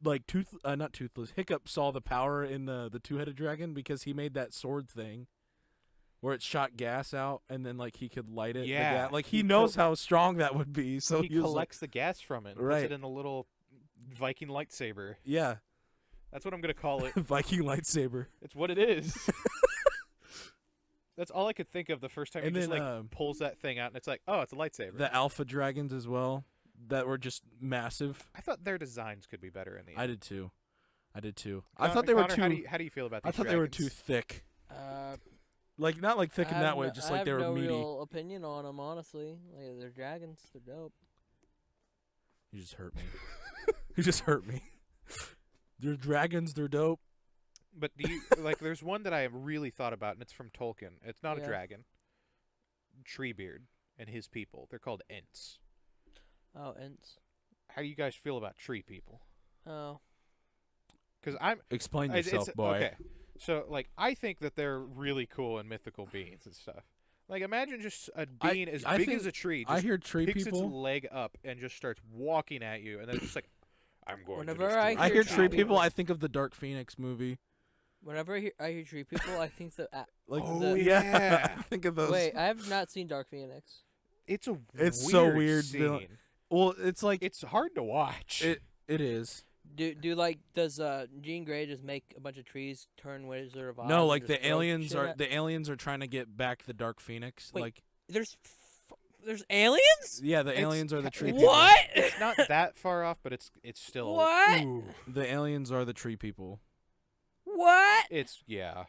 [SPEAKER 1] like not Toothless, Hiccup saw the power in the two-headed dragon because he made that sword thing. where it shot gas out, and then like he could light it.
[SPEAKER 2] Yeah,
[SPEAKER 1] Like he
[SPEAKER 2] he
[SPEAKER 1] knows how strong that would be. So
[SPEAKER 2] he
[SPEAKER 1] he was
[SPEAKER 2] collects the gas from it and puts
[SPEAKER 1] Right.
[SPEAKER 2] it in a little Viking lightsaber.
[SPEAKER 1] yeah,
[SPEAKER 2] That's what I'm gonna call it.
[SPEAKER 1] Viking lightsaber.
[SPEAKER 2] It's what it is. That's all I could think of the first time
[SPEAKER 1] And
[SPEAKER 2] he just
[SPEAKER 1] then,
[SPEAKER 2] like pulls that thing out, and it's like, oh, it's a lightsaber.
[SPEAKER 1] The alpha dragons as well, that were just massive.
[SPEAKER 2] I thought their designs could be better in the end.
[SPEAKER 1] I did too. I thought they were
[SPEAKER 2] Connor,
[SPEAKER 1] too.
[SPEAKER 2] How do you feel about these
[SPEAKER 1] I thought they were
[SPEAKER 2] dragons?
[SPEAKER 1] too thick.
[SPEAKER 3] Uh,
[SPEAKER 1] Like not like thick in that way, just
[SPEAKER 3] I
[SPEAKER 1] like
[SPEAKER 3] have
[SPEAKER 1] they were
[SPEAKER 3] no
[SPEAKER 1] meaty.
[SPEAKER 3] real opinion on them, honestly. Like, they're dragons. They're dope.
[SPEAKER 1] You just hurt me. You just hurt me. They're dragons. They're dope.
[SPEAKER 2] But do you like? There's one that I have really thought about, and it's from Tolkien. It's not a
[SPEAKER 3] Yeah.
[SPEAKER 2] dragon. Treebeard and his people. They're called Ents.
[SPEAKER 3] Oh, Ents.
[SPEAKER 2] How do you guys feel about tree people?
[SPEAKER 3] Oh.
[SPEAKER 2] Because I'm
[SPEAKER 1] Explain
[SPEAKER 2] it's-
[SPEAKER 1] yourself, boy.
[SPEAKER 2] Okay, so like I think that they're really cool in mythical beings and stuff. Like imagine just a being as
[SPEAKER 1] I
[SPEAKER 2] big
[SPEAKER 1] think-
[SPEAKER 2] as a tree.
[SPEAKER 1] I
[SPEAKER 2] Just
[SPEAKER 1] hear tree
[SPEAKER 2] picks
[SPEAKER 1] people.
[SPEAKER 2] its leg up and just starts walking at you, and then it's just like, I'm going.
[SPEAKER 3] Whenever
[SPEAKER 2] to destroy
[SPEAKER 3] I
[SPEAKER 1] I
[SPEAKER 3] hear
[SPEAKER 1] hear
[SPEAKER 3] tree
[SPEAKER 1] tree
[SPEAKER 3] people-
[SPEAKER 1] people. I think of the Dark Phoenix movie.
[SPEAKER 3] Whenever I hear tree people, I think that.
[SPEAKER 1] Like,
[SPEAKER 2] Oh,
[SPEAKER 1] yeah.
[SPEAKER 2] yeah.
[SPEAKER 1] I think of those.
[SPEAKER 3] Wait, I have not seen Dark Phoenix.
[SPEAKER 2] It's a
[SPEAKER 1] It's
[SPEAKER 2] weird
[SPEAKER 1] so weird
[SPEAKER 2] scene.
[SPEAKER 1] villain- Well, it's like
[SPEAKER 2] It's hard to watch.
[SPEAKER 1] it is.
[SPEAKER 3] Does Jean Grey just make a bunch of trees turn Wizard of Oz?
[SPEAKER 1] No,
[SPEAKER 3] and
[SPEAKER 1] like
[SPEAKER 3] just
[SPEAKER 1] the
[SPEAKER 3] throw
[SPEAKER 1] aliens
[SPEAKER 3] shit
[SPEAKER 1] are
[SPEAKER 3] at-
[SPEAKER 1] the aliens are trying to get back the Dark Phoenix.
[SPEAKER 3] Wait,
[SPEAKER 1] Like
[SPEAKER 3] There's aliens?
[SPEAKER 1] yeah, the
[SPEAKER 2] It's
[SPEAKER 1] aliens are the
[SPEAKER 2] ca-
[SPEAKER 1] tree
[SPEAKER 2] it's-
[SPEAKER 1] people.
[SPEAKER 3] What?
[SPEAKER 2] It's not that far off, but it's still.
[SPEAKER 3] What?
[SPEAKER 2] Ooh.
[SPEAKER 1] The aliens are the tree people.
[SPEAKER 3] What?
[SPEAKER 2] It's yeah.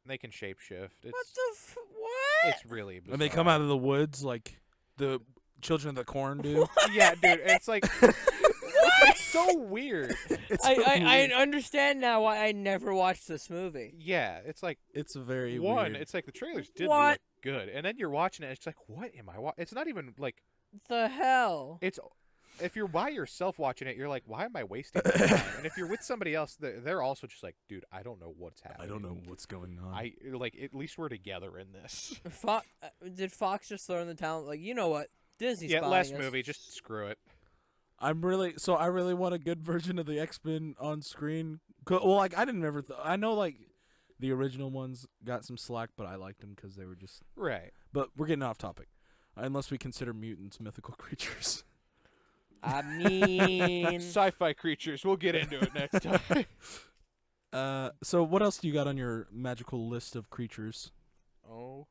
[SPEAKER 2] They can shapeshift. It's
[SPEAKER 3] What the what?
[SPEAKER 2] it's really bizarre.
[SPEAKER 1] And they come out of the woods like the children of the corn do.
[SPEAKER 2] Yeah, dude. It's like it's so weird.
[SPEAKER 1] It's
[SPEAKER 3] I
[SPEAKER 1] weird.
[SPEAKER 3] understand now why I never watched this movie.
[SPEAKER 2] Yeah, it's like
[SPEAKER 1] It's very
[SPEAKER 2] one.
[SPEAKER 1] weird.
[SPEAKER 2] It's like the trailers did
[SPEAKER 3] What?
[SPEAKER 2] look good, and then you're watching it. It's like, what am I? It's not even like
[SPEAKER 3] The hell?
[SPEAKER 2] it's. If you're by yourself watching it, you're like, why am I wasting my time? And if you're with somebody else, they're also just like, dude, I don't know what's happening.
[SPEAKER 1] I don't know what's going on.
[SPEAKER 2] I like at least we're together in this.
[SPEAKER 3] Did Fox just throw in the towel? Like, you know what? Disney's
[SPEAKER 2] Yeah,
[SPEAKER 3] buying
[SPEAKER 2] last
[SPEAKER 3] us.
[SPEAKER 2] movie, just screw it.
[SPEAKER 1] I really want a good version of the X-Men on screen. Well, like I didn't ever. I know like the original ones got some slack, but I liked them because they were just.
[SPEAKER 2] Right.
[SPEAKER 1] But we're getting off topic, unless we consider mutants mythical creatures.
[SPEAKER 3] I mean,
[SPEAKER 2] Sci-fi creatures. We'll get into it next time.
[SPEAKER 1] So what else do you got on your magical list of creatures?
[SPEAKER 2] Oh,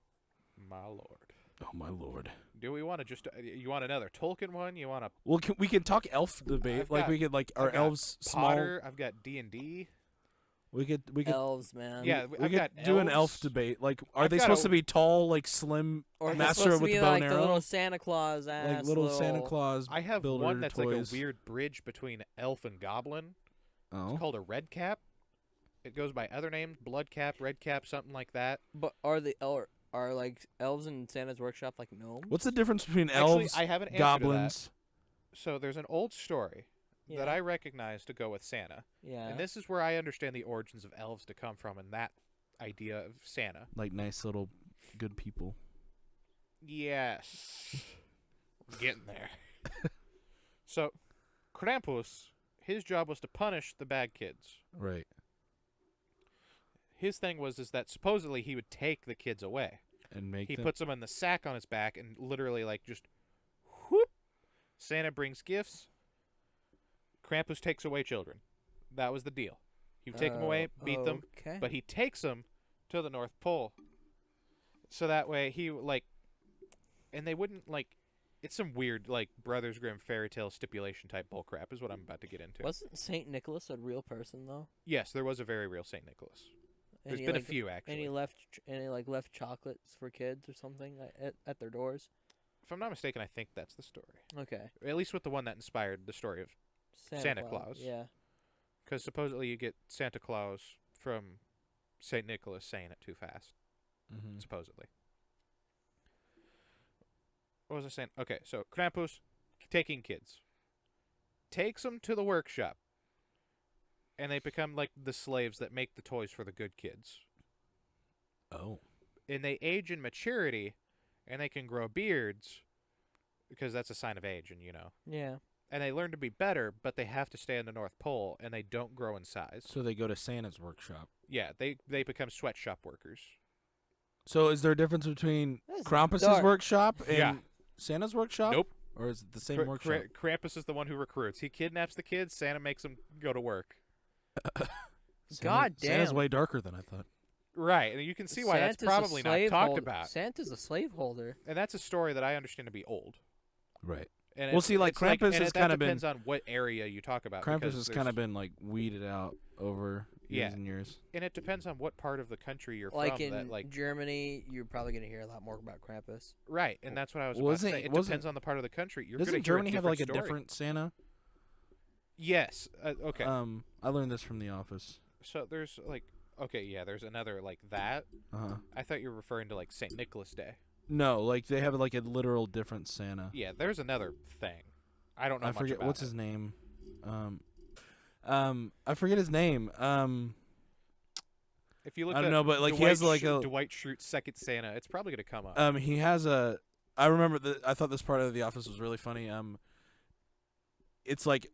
[SPEAKER 2] my lord.
[SPEAKER 1] Oh my lord.
[SPEAKER 2] Do we want to just? You want another Tolkien one? You want a
[SPEAKER 1] Well, we can talk elf debate.
[SPEAKER 2] I've
[SPEAKER 1] like
[SPEAKER 2] got-
[SPEAKER 1] we could like our
[SPEAKER 2] I've got
[SPEAKER 1] elves
[SPEAKER 2] Potter? I've got D&D.
[SPEAKER 1] We could
[SPEAKER 3] elves, man.
[SPEAKER 2] Yeah,
[SPEAKER 1] we
[SPEAKER 2] I've
[SPEAKER 1] could
[SPEAKER 2] got
[SPEAKER 1] do an elf
[SPEAKER 2] elves.
[SPEAKER 1] debate. Like, are
[SPEAKER 2] I've
[SPEAKER 1] they
[SPEAKER 2] got
[SPEAKER 1] supposed
[SPEAKER 2] a-
[SPEAKER 1] to be tall, like slim,
[SPEAKER 3] Or they're
[SPEAKER 1] master
[SPEAKER 3] supposed
[SPEAKER 1] with
[SPEAKER 3] to
[SPEAKER 1] the
[SPEAKER 3] be
[SPEAKER 1] bow
[SPEAKER 3] like
[SPEAKER 1] and
[SPEAKER 3] the
[SPEAKER 1] arrow?
[SPEAKER 3] little Santa Claus ass,
[SPEAKER 1] Like little Santa Claus.
[SPEAKER 2] I have
[SPEAKER 1] builder
[SPEAKER 2] one that's
[SPEAKER 1] toys.
[SPEAKER 2] like a weird bridge between elf and goblin.
[SPEAKER 1] Oh,
[SPEAKER 2] It's called a red cap. It goes by other names, blood cap, red cap, something like that.
[SPEAKER 3] But are like elves in Santa's workshop like gnomes?
[SPEAKER 1] what's the difference between
[SPEAKER 2] Actually,
[SPEAKER 1] elves,
[SPEAKER 2] I have an answer
[SPEAKER 1] goblins?
[SPEAKER 2] to that. So there's an old story that
[SPEAKER 3] Yeah.
[SPEAKER 2] I recognize to go with Santa.
[SPEAKER 3] Yeah.
[SPEAKER 2] And this is where I understand the origins of elves to come from and that idea of Santa.
[SPEAKER 1] Like nice little good people.
[SPEAKER 2] Yes. We're getting there. So, Krampus, his job was to punish the bad kids.
[SPEAKER 1] Right.
[SPEAKER 2] His thing was that supposedly he would take the kids away.
[SPEAKER 1] And make
[SPEAKER 2] He
[SPEAKER 1] them.
[SPEAKER 2] puts them in the sack on his back and literally like just whoop. Santa brings gifts. Krampus takes away children. That was the deal. He would take them away, beat them,
[SPEAKER 3] Okay.
[SPEAKER 2] but he takes them to the North Pole. So that way he like, and they wouldn't like. It's some weird like Brothers Grimm fairy tale stipulation type bullcrap is what I'm about to get into.
[SPEAKER 3] Wasn't Saint Nicholas a real person though?
[SPEAKER 2] Yes, there was a very real Saint Nicholas.
[SPEAKER 3] And
[SPEAKER 2] There's
[SPEAKER 3] he,
[SPEAKER 2] been a
[SPEAKER 3] like,
[SPEAKER 2] few
[SPEAKER 3] And
[SPEAKER 2] actually.
[SPEAKER 3] he left chocolates for kids or something at their doors.
[SPEAKER 2] If I'm not mistaken, I think that's the story.
[SPEAKER 3] Okay.
[SPEAKER 2] At least with the one that inspired the story of, Santa Claus.
[SPEAKER 3] Yeah.
[SPEAKER 2] because supposedly you get Santa Claus from Saint Nicholas saying it too fast.
[SPEAKER 1] Mm-hmm.
[SPEAKER 2] Supposedly. What was I saying? Okay, so Krampus taking kids, takes them to the workshop, and they become like the slaves that make the toys for the good kids.
[SPEAKER 1] Oh.
[SPEAKER 2] And they age in maturity, and they can grow beards, because that's a sign of age, and you know.
[SPEAKER 3] Yeah.
[SPEAKER 2] And they learn to be better, but they have to stay in the North Pole, and they don't grow in size.
[SPEAKER 1] So they go to Santa's workshop.
[SPEAKER 2] Yeah, they become sweatshop workers.
[SPEAKER 1] So is there a difference between
[SPEAKER 3] This is
[SPEAKER 1] Krampus's
[SPEAKER 3] dark.
[SPEAKER 1] workshop and
[SPEAKER 2] Yeah.
[SPEAKER 1] Santa's workshop?
[SPEAKER 2] Nope.
[SPEAKER 1] Or is it the same workshop?
[SPEAKER 2] Krampus is the one who recruits. He kidnaps the kids. Santa makes them go to work.
[SPEAKER 3] God
[SPEAKER 1] Santa's
[SPEAKER 3] damn.
[SPEAKER 1] way darker than I thought.
[SPEAKER 2] Right, and you can see why that's
[SPEAKER 3] Santa's a
[SPEAKER 2] probably not
[SPEAKER 3] slave
[SPEAKER 2] talked
[SPEAKER 3] hold-
[SPEAKER 2] about.
[SPEAKER 3] Santa's a slaveholder.
[SPEAKER 2] And that's a story that I understand to be old.
[SPEAKER 1] Right.
[SPEAKER 2] And
[SPEAKER 1] Well,
[SPEAKER 2] it's-
[SPEAKER 1] see, like,
[SPEAKER 2] it's
[SPEAKER 1] Krampus
[SPEAKER 2] and
[SPEAKER 1] has
[SPEAKER 2] that
[SPEAKER 1] kinda been-
[SPEAKER 2] depends on what area you talk about.
[SPEAKER 1] Krampus
[SPEAKER 2] because
[SPEAKER 1] has kind of
[SPEAKER 2] there's-
[SPEAKER 1] been like weeded out over years
[SPEAKER 2] Yeah.
[SPEAKER 1] and years.
[SPEAKER 2] and it depends on what part of the country you're
[SPEAKER 3] Like
[SPEAKER 2] from.
[SPEAKER 3] in
[SPEAKER 2] that, like,
[SPEAKER 3] Germany, you're probably going to hear a lot more about Krampus.
[SPEAKER 2] right, and that's what I was
[SPEAKER 1] Well,
[SPEAKER 2] about to
[SPEAKER 1] isn't-
[SPEAKER 2] say. It
[SPEAKER 1] wasn't-
[SPEAKER 2] depends on the part of the country. You're gonna
[SPEAKER 1] Doesn't
[SPEAKER 2] hear
[SPEAKER 1] Germany have like a
[SPEAKER 2] story.
[SPEAKER 1] different Santa?
[SPEAKER 2] Yes. Okay.
[SPEAKER 1] I learned this from The Office.
[SPEAKER 2] So there's like, okay, yeah, there's another like that.
[SPEAKER 1] Uh-huh.
[SPEAKER 2] I thought you were referring to like St. Nicholas Day.
[SPEAKER 1] No, like they have like a literal different Santa.
[SPEAKER 2] Yeah, there's another thing. I don't know
[SPEAKER 1] I
[SPEAKER 2] much
[SPEAKER 1] forget
[SPEAKER 2] about
[SPEAKER 1] what's
[SPEAKER 2] it.
[SPEAKER 1] his name. I forget his name.
[SPEAKER 2] If you look
[SPEAKER 1] I don't
[SPEAKER 2] at
[SPEAKER 1] know, but, like, he
[SPEAKER 2] Dwight
[SPEAKER 1] has, like, a-
[SPEAKER 2] Dwight Schrute's Second Santa, it's probably gonna come up.
[SPEAKER 1] He has a. I remember I thought this part of The Office was really funny. It's like,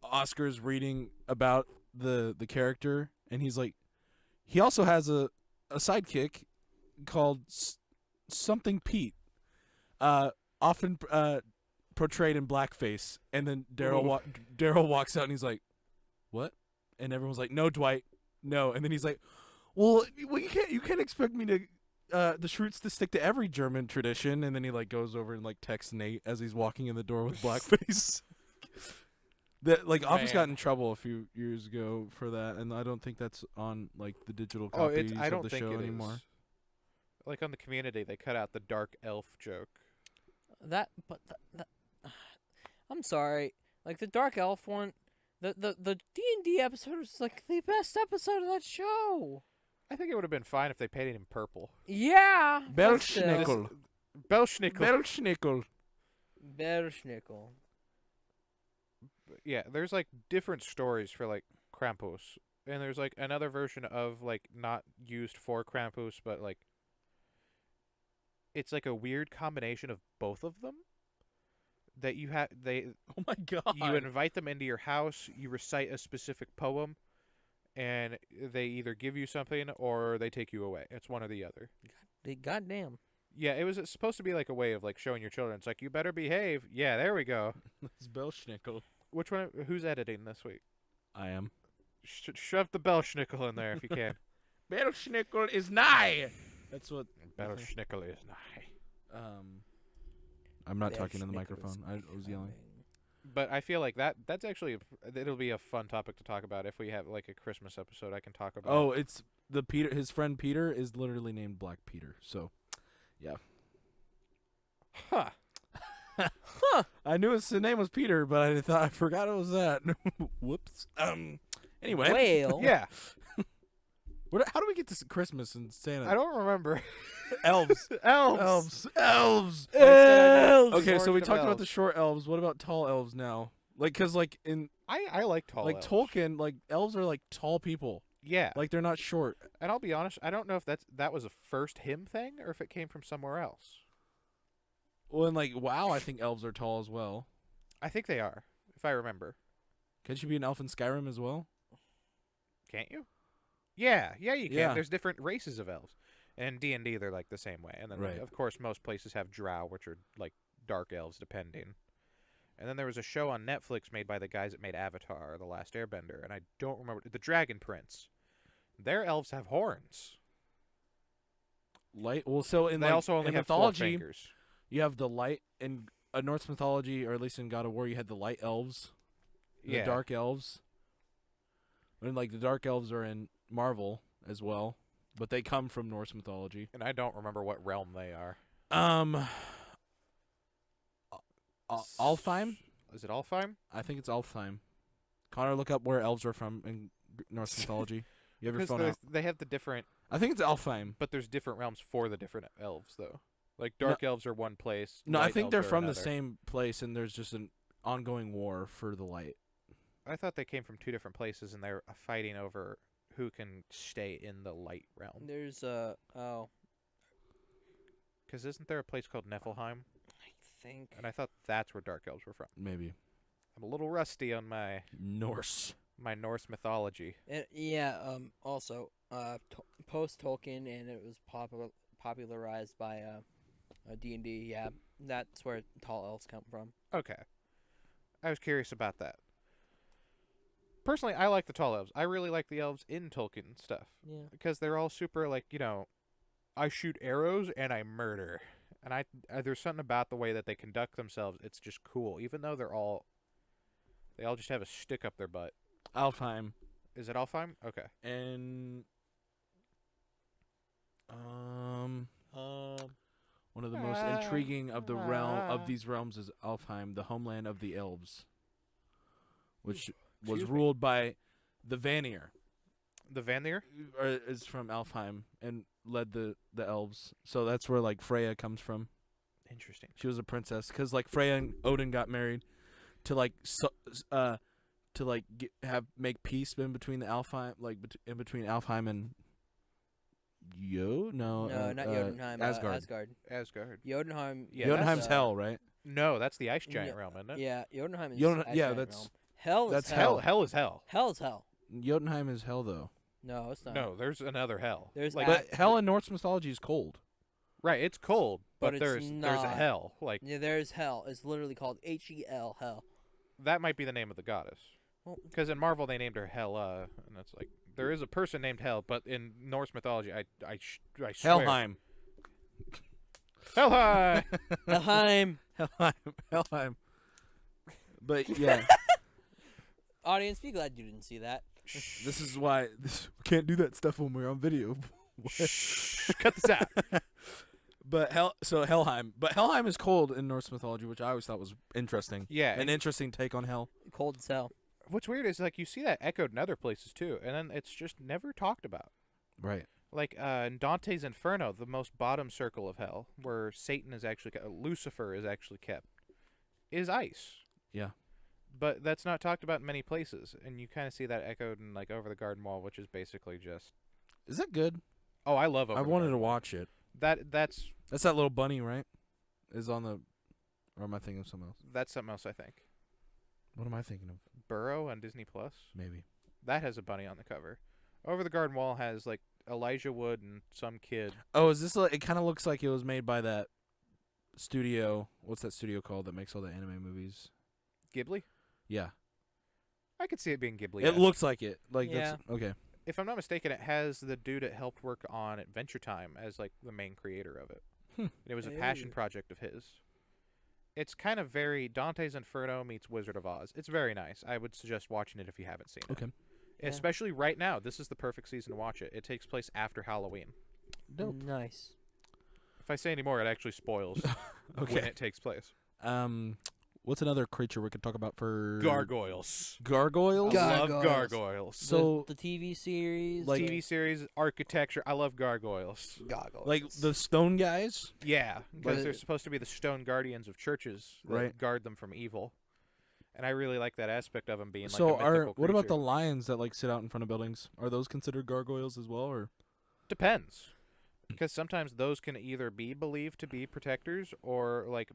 [SPEAKER 1] Oscar's reading about the character, and he's like, he also has a sidekick called something Pete, often portrayed in blackface, and then Daryl walks out and he's like, what? And everyone's like, no, Dwight, no. And then he's like, well, you can't expect me to the Schrutes to stick to every German tradition. And then he like goes over and like texts Nate as he's walking in the door with blackface. That like Office got in trouble a few years ago for that, and I don't think that's on like the digital
[SPEAKER 2] Oh,
[SPEAKER 1] copies
[SPEAKER 2] I don't
[SPEAKER 1] of the
[SPEAKER 2] think
[SPEAKER 1] show
[SPEAKER 2] it
[SPEAKER 1] anymore.
[SPEAKER 2] is. Like on the Community, they cut out the dark elf joke.
[SPEAKER 3] I'm sorry. Like the Dark Elf one, the D&D episode was like the best episode of that show.
[SPEAKER 2] I think it would have been fine if they painted him purple.
[SPEAKER 3] Yeah. but still.
[SPEAKER 1] Belschnickel.
[SPEAKER 2] Belschnickel.
[SPEAKER 1] Belschnickel.
[SPEAKER 3] Belschnickel.
[SPEAKER 2] Yeah, there's like different stories for like Krampus, and there's like another version of like not used for Krampus, but like it's like a weird combination of both of them. That you have
[SPEAKER 1] Oh my god.
[SPEAKER 2] you invite them into your house, you recite a specific poem, and they either give you something or they take you away. It's one or the other.
[SPEAKER 3] Goddamn.
[SPEAKER 2] Yeah, it was supposed to be like a way of like showing your children. It's like, you better behave. Yeah, there we go.
[SPEAKER 1] It's Belschnickel.
[SPEAKER 2] Which one? Who's editing this week?
[SPEAKER 1] I am.
[SPEAKER 2] Shove the Belschnickel in there if you can.
[SPEAKER 1] Belschnickel is nigh. That's what.
[SPEAKER 2] Belschnickel is nigh.
[SPEAKER 1] I'm not talking in the
[SPEAKER 3] Belschnickel
[SPEAKER 1] microphone.
[SPEAKER 3] is
[SPEAKER 1] I was yelling.
[SPEAKER 2] But I feel like that's actually it'll be a fun topic to talk about if we have like a Christmas episode. I can talk about.
[SPEAKER 1] Oh, it's the Peter. His friend Peter is literally named Black Peter. So, yeah.
[SPEAKER 2] Huh.
[SPEAKER 1] I knew his name was Peter, but I forgot it was that. Whoops. Anyway.
[SPEAKER 3] Whale.
[SPEAKER 2] Yeah.
[SPEAKER 1] How do we get to Christmas and Santa?
[SPEAKER 2] I don't remember.
[SPEAKER 1] Elves.
[SPEAKER 2] Elves.
[SPEAKER 1] Elves.
[SPEAKER 3] Elves.
[SPEAKER 1] Okay, so we
[SPEAKER 2] Origin of
[SPEAKER 1] talked about
[SPEAKER 2] elves.
[SPEAKER 1] the short elves. What about tall elves now? Like, cause like in
[SPEAKER 2] I like tall
[SPEAKER 1] like
[SPEAKER 2] elves.
[SPEAKER 1] Tolkien, like elves are like tall people.
[SPEAKER 2] Yeah.
[SPEAKER 1] Like they're not short.
[SPEAKER 2] And I'll be honest, I don't know if that was a first him thing or if it came from somewhere else.
[SPEAKER 1] Well, and like WoW, I think elves are tall as well.
[SPEAKER 2] I think they are, if I remember.
[SPEAKER 1] Can't you be an elf in Skyrim as well?
[SPEAKER 2] Can't you? Yeah, you can.
[SPEAKER 1] Yeah.
[SPEAKER 2] There's different races of elves. And D&D, they're like the same way. And then, like,
[SPEAKER 1] Right.
[SPEAKER 2] of course, most places have drow, which are like dark elves, depending. And then there was a show on Netflix made by the guys that made Avatar, The Last Airbender, and I don't remember the Dragon Prince. Their elves have horns.
[SPEAKER 1] Light. Well, so in
[SPEAKER 2] They
[SPEAKER 1] like,
[SPEAKER 2] also only
[SPEAKER 1] in
[SPEAKER 2] have
[SPEAKER 1] mythology,
[SPEAKER 2] four fingers.
[SPEAKER 1] you have the light in Norse mythology, or at least in God of War, you had the light elves, the dark elves. And like the dark elves are in Marvel as well, but they come from Norse mythology.
[SPEAKER 2] And I don't remember what realm they are.
[SPEAKER 1] Alfheim?
[SPEAKER 2] Is it Alfheim?
[SPEAKER 1] I think it's Alfheim. Connor, look up where elves are from in Norse mythology. You have your
[SPEAKER 2] Because
[SPEAKER 1] phone out.
[SPEAKER 2] they have the different,
[SPEAKER 1] I think it's Alfheim.
[SPEAKER 2] but there's different realms for the different elves, though. Like dark elves are one place.
[SPEAKER 1] No, I
[SPEAKER 2] light
[SPEAKER 1] think
[SPEAKER 2] elves
[SPEAKER 1] they're
[SPEAKER 2] are
[SPEAKER 1] from
[SPEAKER 2] another.
[SPEAKER 1] the same place, and there's just an ongoing war for the light.
[SPEAKER 2] I thought they came from two different places, and they're fighting over who can stay in the light realm.
[SPEAKER 3] There's
[SPEAKER 2] Because isn't there a place called Niflheim?
[SPEAKER 3] I think
[SPEAKER 2] And I thought that's where dark elves were from.
[SPEAKER 1] Maybe.
[SPEAKER 2] I'm a little rusty on my
[SPEAKER 1] Norse.
[SPEAKER 2] Norse mythology.
[SPEAKER 3] also post Tolkien, and it was popularized by D&D. Yeah, that's where tall elves come from.
[SPEAKER 2] Okay. I was curious about that. Personally, I like the tall elves. I really like the elves in Tolkien stuff.
[SPEAKER 3] Yeah.
[SPEAKER 2] Because they're all super, like, you know, I shoot arrows and I murder. And there's something about the way that they conduct themselves. It's just cool. Even though they all just have a stick up their butt.
[SPEAKER 1] Alfheim.
[SPEAKER 2] Is it Elfheim? Okay.
[SPEAKER 1] And one of the most intriguing of the realm of these realms is Alfheim, the homeland of the Elves, which was ruled by the Vanir.
[SPEAKER 2] The Vanir?
[SPEAKER 1] Is from Alfheim and led the Elves. So that's where like Freya comes from.
[SPEAKER 2] Interesting.
[SPEAKER 1] She was a princess because like Freya and Odin got married to like make peace in between the Alfheim, like in between Alfheim and
[SPEAKER 3] No, not Jotunheim.
[SPEAKER 1] Asgard.
[SPEAKER 2] Asgard.
[SPEAKER 3] Jotunheim.
[SPEAKER 2] Yeah,
[SPEAKER 1] Jotunheim's hell, right?
[SPEAKER 2] No, that's the ice giant realm, isn't it?
[SPEAKER 3] Yeah, Jotunheim is.
[SPEAKER 1] That's
[SPEAKER 3] hell.
[SPEAKER 1] that's
[SPEAKER 3] hell.
[SPEAKER 2] Hell is hell.
[SPEAKER 3] Hell is hell.
[SPEAKER 1] Jotunheim is hell though.
[SPEAKER 3] No, it's not.
[SPEAKER 2] No, there's another hell.
[SPEAKER 3] There's
[SPEAKER 2] like,
[SPEAKER 1] But hell in Norse mythology is cold.
[SPEAKER 2] right, it's cold, but
[SPEAKER 3] it's
[SPEAKER 2] there's a hell. Like
[SPEAKER 3] Yeah, there's hell. It's literally called Hel. Hell.
[SPEAKER 2] that might be the name of the goddess.
[SPEAKER 3] Well,
[SPEAKER 2] Because in Marvel they named her Hela, and it's like there is a person named Hel, but in Norse mythology, I swear.
[SPEAKER 1] Helheim.
[SPEAKER 2] Helheim.
[SPEAKER 3] Elfheim.
[SPEAKER 1] Helheim. But yeah,
[SPEAKER 3] Audience, be glad you didn't see that.
[SPEAKER 1] this is why we can't do that stuff when we're on video.
[SPEAKER 2] Shh, cut this out.
[SPEAKER 1] But Helheim. But Helheim is cold in Norse mythology, which I always thought was interesting.
[SPEAKER 2] Yeah.
[SPEAKER 1] An interesting take on hell.
[SPEAKER 3] Cold as hell.
[SPEAKER 2] What's weird is like you see that echoed in other places too, and then it's just never talked about.
[SPEAKER 1] Right.
[SPEAKER 2] Like in Dante's Inferno, the most bottom circle of hell, where Satan is actually Lucifer is actually kept, is ice.
[SPEAKER 1] Yeah.
[SPEAKER 2] But that's not talked about in many places, and you kind of see that echoed in like Over the Garden Wall, which is basically just.
[SPEAKER 1] Is that good?
[SPEAKER 2] Oh, I love Over
[SPEAKER 1] I
[SPEAKER 2] the
[SPEAKER 1] wanted
[SPEAKER 2] Garden
[SPEAKER 1] to
[SPEAKER 2] Wall.
[SPEAKER 1] watch it.
[SPEAKER 2] That's
[SPEAKER 1] That's that little bunny, right? Is on the. Or am I thinking of something else?
[SPEAKER 2] that's something else I think.
[SPEAKER 1] What am I thinking of?
[SPEAKER 2] Burrow on Disney Plus.
[SPEAKER 1] Maybe.
[SPEAKER 2] That has a bunny on the cover. Over the Garden Wall has like Elijah Wood and some kid.
[SPEAKER 1] Oh, is this? It kind of looks like it was made by that studio. What's that studio called that makes all the anime movies?
[SPEAKER 2] Ghibli.
[SPEAKER 1] Yeah.
[SPEAKER 2] I could see it being Ghibli.
[SPEAKER 1] It looks like it. Like
[SPEAKER 3] Yeah.
[SPEAKER 1] that's okay.
[SPEAKER 2] If I'm not mistaken, it has the dude that helped work on Adventure Time as like the main creator of it.
[SPEAKER 1] Hmm.
[SPEAKER 2] It was a passion project of his. It's kind of very Dante's Inferno meets Wizard of Oz. It's very nice. I would suggest watching it if you haven't seen it.
[SPEAKER 1] Okay.
[SPEAKER 3] Yeah.
[SPEAKER 2] Especially right now. This is the perfect season to watch it. It takes place after Halloween.
[SPEAKER 1] Dope.
[SPEAKER 3] Nice.
[SPEAKER 2] If I say any more, it actually spoils when
[SPEAKER 1] Okay.
[SPEAKER 2] it takes place.
[SPEAKER 1] What's another creature we could talk about for
[SPEAKER 2] Gargoyles.
[SPEAKER 1] Gargoyles?
[SPEAKER 2] I love
[SPEAKER 3] Gargoyles.
[SPEAKER 2] gargoyles.
[SPEAKER 1] So
[SPEAKER 3] the TV series,
[SPEAKER 1] like-
[SPEAKER 2] TV series, architecture. I love gargoyles.
[SPEAKER 3] goggles,
[SPEAKER 1] like the stone guys?
[SPEAKER 2] Yeah, because
[SPEAKER 3] But-
[SPEAKER 2] they're supposed to be the stone guardians of churches that
[SPEAKER 1] Right.
[SPEAKER 2] guard them from evil. And I really like that aspect of them being like
[SPEAKER 1] So
[SPEAKER 2] a mythical
[SPEAKER 1] what about
[SPEAKER 2] creature.
[SPEAKER 1] the lions that like sit out in front of buildings? Are those considered gargoyles as well, or?
[SPEAKER 2] Depends. Because sometimes those can either be believed to be protectors or like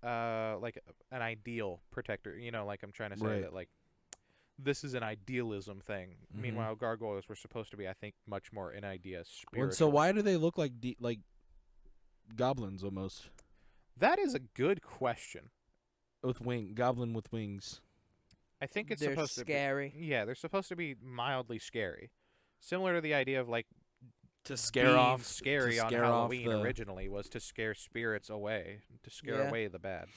[SPEAKER 2] an ideal protector. You know, like I'm trying to say
[SPEAKER 1] Right.
[SPEAKER 2] that like this is an idealism thing.
[SPEAKER 1] Mhm.
[SPEAKER 2] Meanwhile, gargoyles were supposed to be, I think, much more an idea spiritual.
[SPEAKER 1] Well, so why do they look like like goblins almost
[SPEAKER 2] That is a good question.
[SPEAKER 1] with goblin with wings?
[SPEAKER 2] I think it's
[SPEAKER 3] they're
[SPEAKER 2] supposed
[SPEAKER 3] scary.
[SPEAKER 2] to be. Yeah, they're supposed to be mildly scary. Similar to the idea of like
[SPEAKER 1] To scare
[SPEAKER 2] being
[SPEAKER 1] off
[SPEAKER 2] scary
[SPEAKER 1] to
[SPEAKER 2] on
[SPEAKER 1] scare off
[SPEAKER 2] Halloween
[SPEAKER 1] the-
[SPEAKER 2] originally was to scare spirits away, to scare
[SPEAKER 3] Yeah.
[SPEAKER 2] away the bad.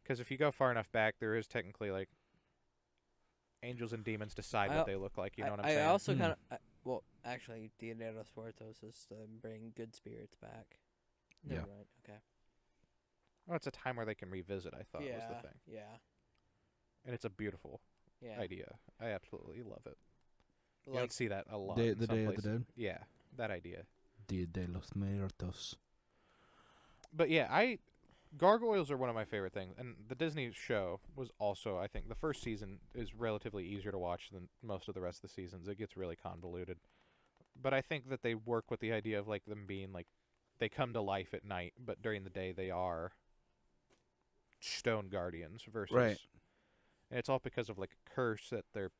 [SPEAKER 2] Because if you go far enough back, there is technically like angels and demons decide
[SPEAKER 3] I
[SPEAKER 2] what
[SPEAKER 3] al-
[SPEAKER 2] they look like. You know what I'm
[SPEAKER 3] I
[SPEAKER 2] saying?
[SPEAKER 3] also
[SPEAKER 1] Hmm.
[SPEAKER 3] kind of well, actually, Dia de los Muertos is to bring good spirits back.
[SPEAKER 1] Yeah.
[SPEAKER 3] Never mind. Okay.
[SPEAKER 2] Well, it's a time where they can revisit. I thought was
[SPEAKER 3] Yeah.
[SPEAKER 2] the thing,
[SPEAKER 3] Yeah.
[SPEAKER 2] and it's a beautiful
[SPEAKER 3] Yeah.
[SPEAKER 2] idea. I absolutely love it. You
[SPEAKER 3] Like
[SPEAKER 2] don't see that a lot.
[SPEAKER 1] Day,
[SPEAKER 2] in
[SPEAKER 1] the
[SPEAKER 2] some
[SPEAKER 1] Day of
[SPEAKER 2] places.
[SPEAKER 1] the Dead.
[SPEAKER 2] Yeah, that idea.
[SPEAKER 1] Dia de los Muertos.
[SPEAKER 2] But yeah, gargoyles are one of my favorite things, and the Disney show was also, I think, the first season is relatively easier to watch than most of the rest of the seasons. It gets really convoluted, but I think that they work with the idea of like them being like they come to life at night, but during the day they are stone guardians versus
[SPEAKER 1] Right.
[SPEAKER 2] And it's all because of like a curse that their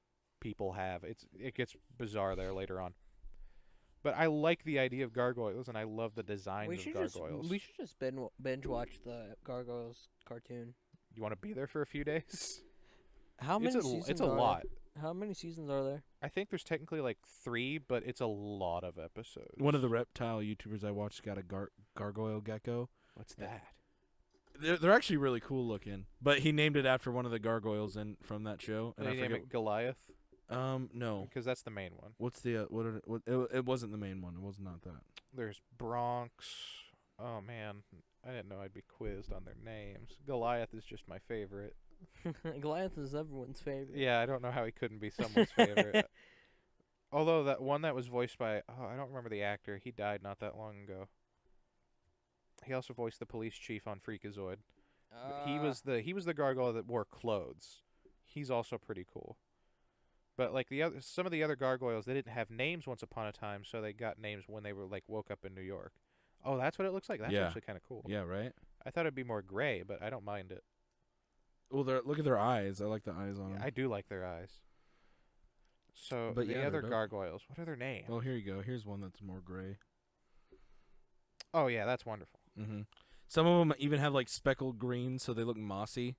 [SPEAKER 2] people have. It gets bizarre there later on. But I like the idea of gargoyles, and I love the design of gargoyles.
[SPEAKER 3] We should just binge watch the Gargoyles cartoon.
[SPEAKER 2] You want to be there for a few days?
[SPEAKER 3] How many seasons?
[SPEAKER 2] It's a lot.
[SPEAKER 3] How many seasons are there?
[SPEAKER 2] I think there's technically like 3, but it's a lot of episodes.
[SPEAKER 1] One of the reptile YouTubers I watched got a gargoyle gecko.
[SPEAKER 2] What's that?
[SPEAKER 1] They're actually really cool looking, but he named it after one of the gargoyles from that show. And
[SPEAKER 2] Did
[SPEAKER 1] I
[SPEAKER 2] he name
[SPEAKER 1] forget.
[SPEAKER 2] it Goliath?
[SPEAKER 1] No.
[SPEAKER 2] Because that's the main one.
[SPEAKER 1] What's the it wasn't the main one. It was not that.
[SPEAKER 2] There's Bronx. Oh man, I didn't know I'd be quizzed on their names. Goliath is just my favorite.
[SPEAKER 3] Goliath is everyone's favorite.
[SPEAKER 2] Yeah, I don't know how he couldn't be someone's favorite. Although that one that was voiced by I don't remember the actor. He died not that long ago. He also voiced the police chief on Freakazoid. He was the gargoyle that wore clothes. He's also pretty cool. But like some of the other gargoyles, they didn't have names once upon a time, so they got names when they were like woke up in New York. Oh, that's what it looks like. That's
[SPEAKER 1] Yeah.
[SPEAKER 2] actually kind of cool.
[SPEAKER 1] Yeah, right.
[SPEAKER 2] I thought it'd be more gray, but I don't mind it.
[SPEAKER 1] Well, look at their eyes. I like the eyes on
[SPEAKER 2] Yeah,
[SPEAKER 1] them.
[SPEAKER 2] I do like their eyes. So
[SPEAKER 1] But
[SPEAKER 2] the
[SPEAKER 1] yeah, they're
[SPEAKER 2] other
[SPEAKER 1] dope.
[SPEAKER 2] gargoyles, what are their names?
[SPEAKER 1] Well, here you go. Here's one that's more gray.
[SPEAKER 2] Oh yeah, that's wonderful.
[SPEAKER 1] Mm-hmm. Some of them even have like speckled green, so they look mossy.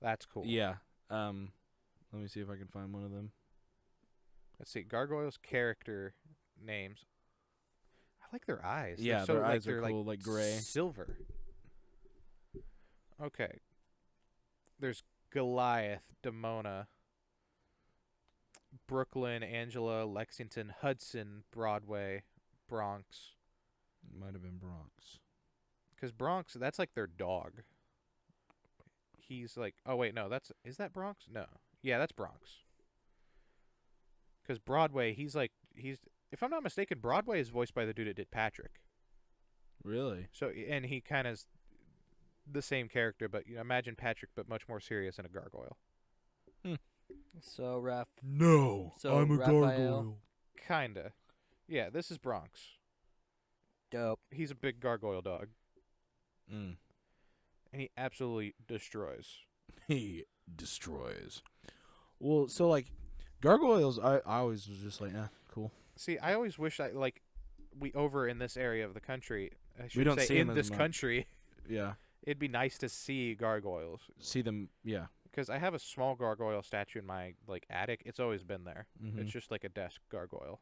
[SPEAKER 2] That's cool.
[SPEAKER 1] Yeah. Let me see if I can find one of them.
[SPEAKER 2] Let's see, gargoyles character names. I like their eyes.
[SPEAKER 1] Yeah,
[SPEAKER 2] they're so,
[SPEAKER 1] their
[SPEAKER 2] like,
[SPEAKER 1] eyes are
[SPEAKER 2] they're
[SPEAKER 1] cool, like gray.
[SPEAKER 2] silver. Okay. There's Goliath, Demona, Brooklyn, Angela, Lexington, Hudson, Broadway, Bronx.
[SPEAKER 1] Might have been Bronx.
[SPEAKER 2] Because Bronx, that's like their dog. He's like, oh wait, no, is that Bronx? No. Yeah, that's Bronx. Because Broadway, he's if I'm not mistaken, Broadway is voiced by the dude that did Patrick.
[SPEAKER 1] Really?
[SPEAKER 2] So, and he kind of is the same character, but imagine Patrick, but much more serious and a gargoyle.
[SPEAKER 3] So, Raph.
[SPEAKER 1] No,
[SPEAKER 3] So,
[SPEAKER 1] I'm a
[SPEAKER 3] Raphael.
[SPEAKER 1] gargoyle.
[SPEAKER 2] Kinda. Yeah, this is Bronx.
[SPEAKER 3] Dope.
[SPEAKER 2] He's a big gargoyle dog,
[SPEAKER 1] Mm.
[SPEAKER 2] and he absolutely destroys.
[SPEAKER 1] He destroys. Well, so like gargoyles, I always was just like, cool.
[SPEAKER 2] See, I always wish we over in this area of the country, I should
[SPEAKER 1] We don't
[SPEAKER 2] say
[SPEAKER 1] see 'em
[SPEAKER 2] in
[SPEAKER 1] as
[SPEAKER 2] this
[SPEAKER 1] much.
[SPEAKER 2] country,
[SPEAKER 1] Yeah.
[SPEAKER 2] it'd be nice to see gargoyles.
[SPEAKER 1] See them. Yeah.
[SPEAKER 2] Because I have a small gargoyle statue in my attic. It's always been there.
[SPEAKER 1] Mm-hmm.
[SPEAKER 2] It's just like a desk gargoyle.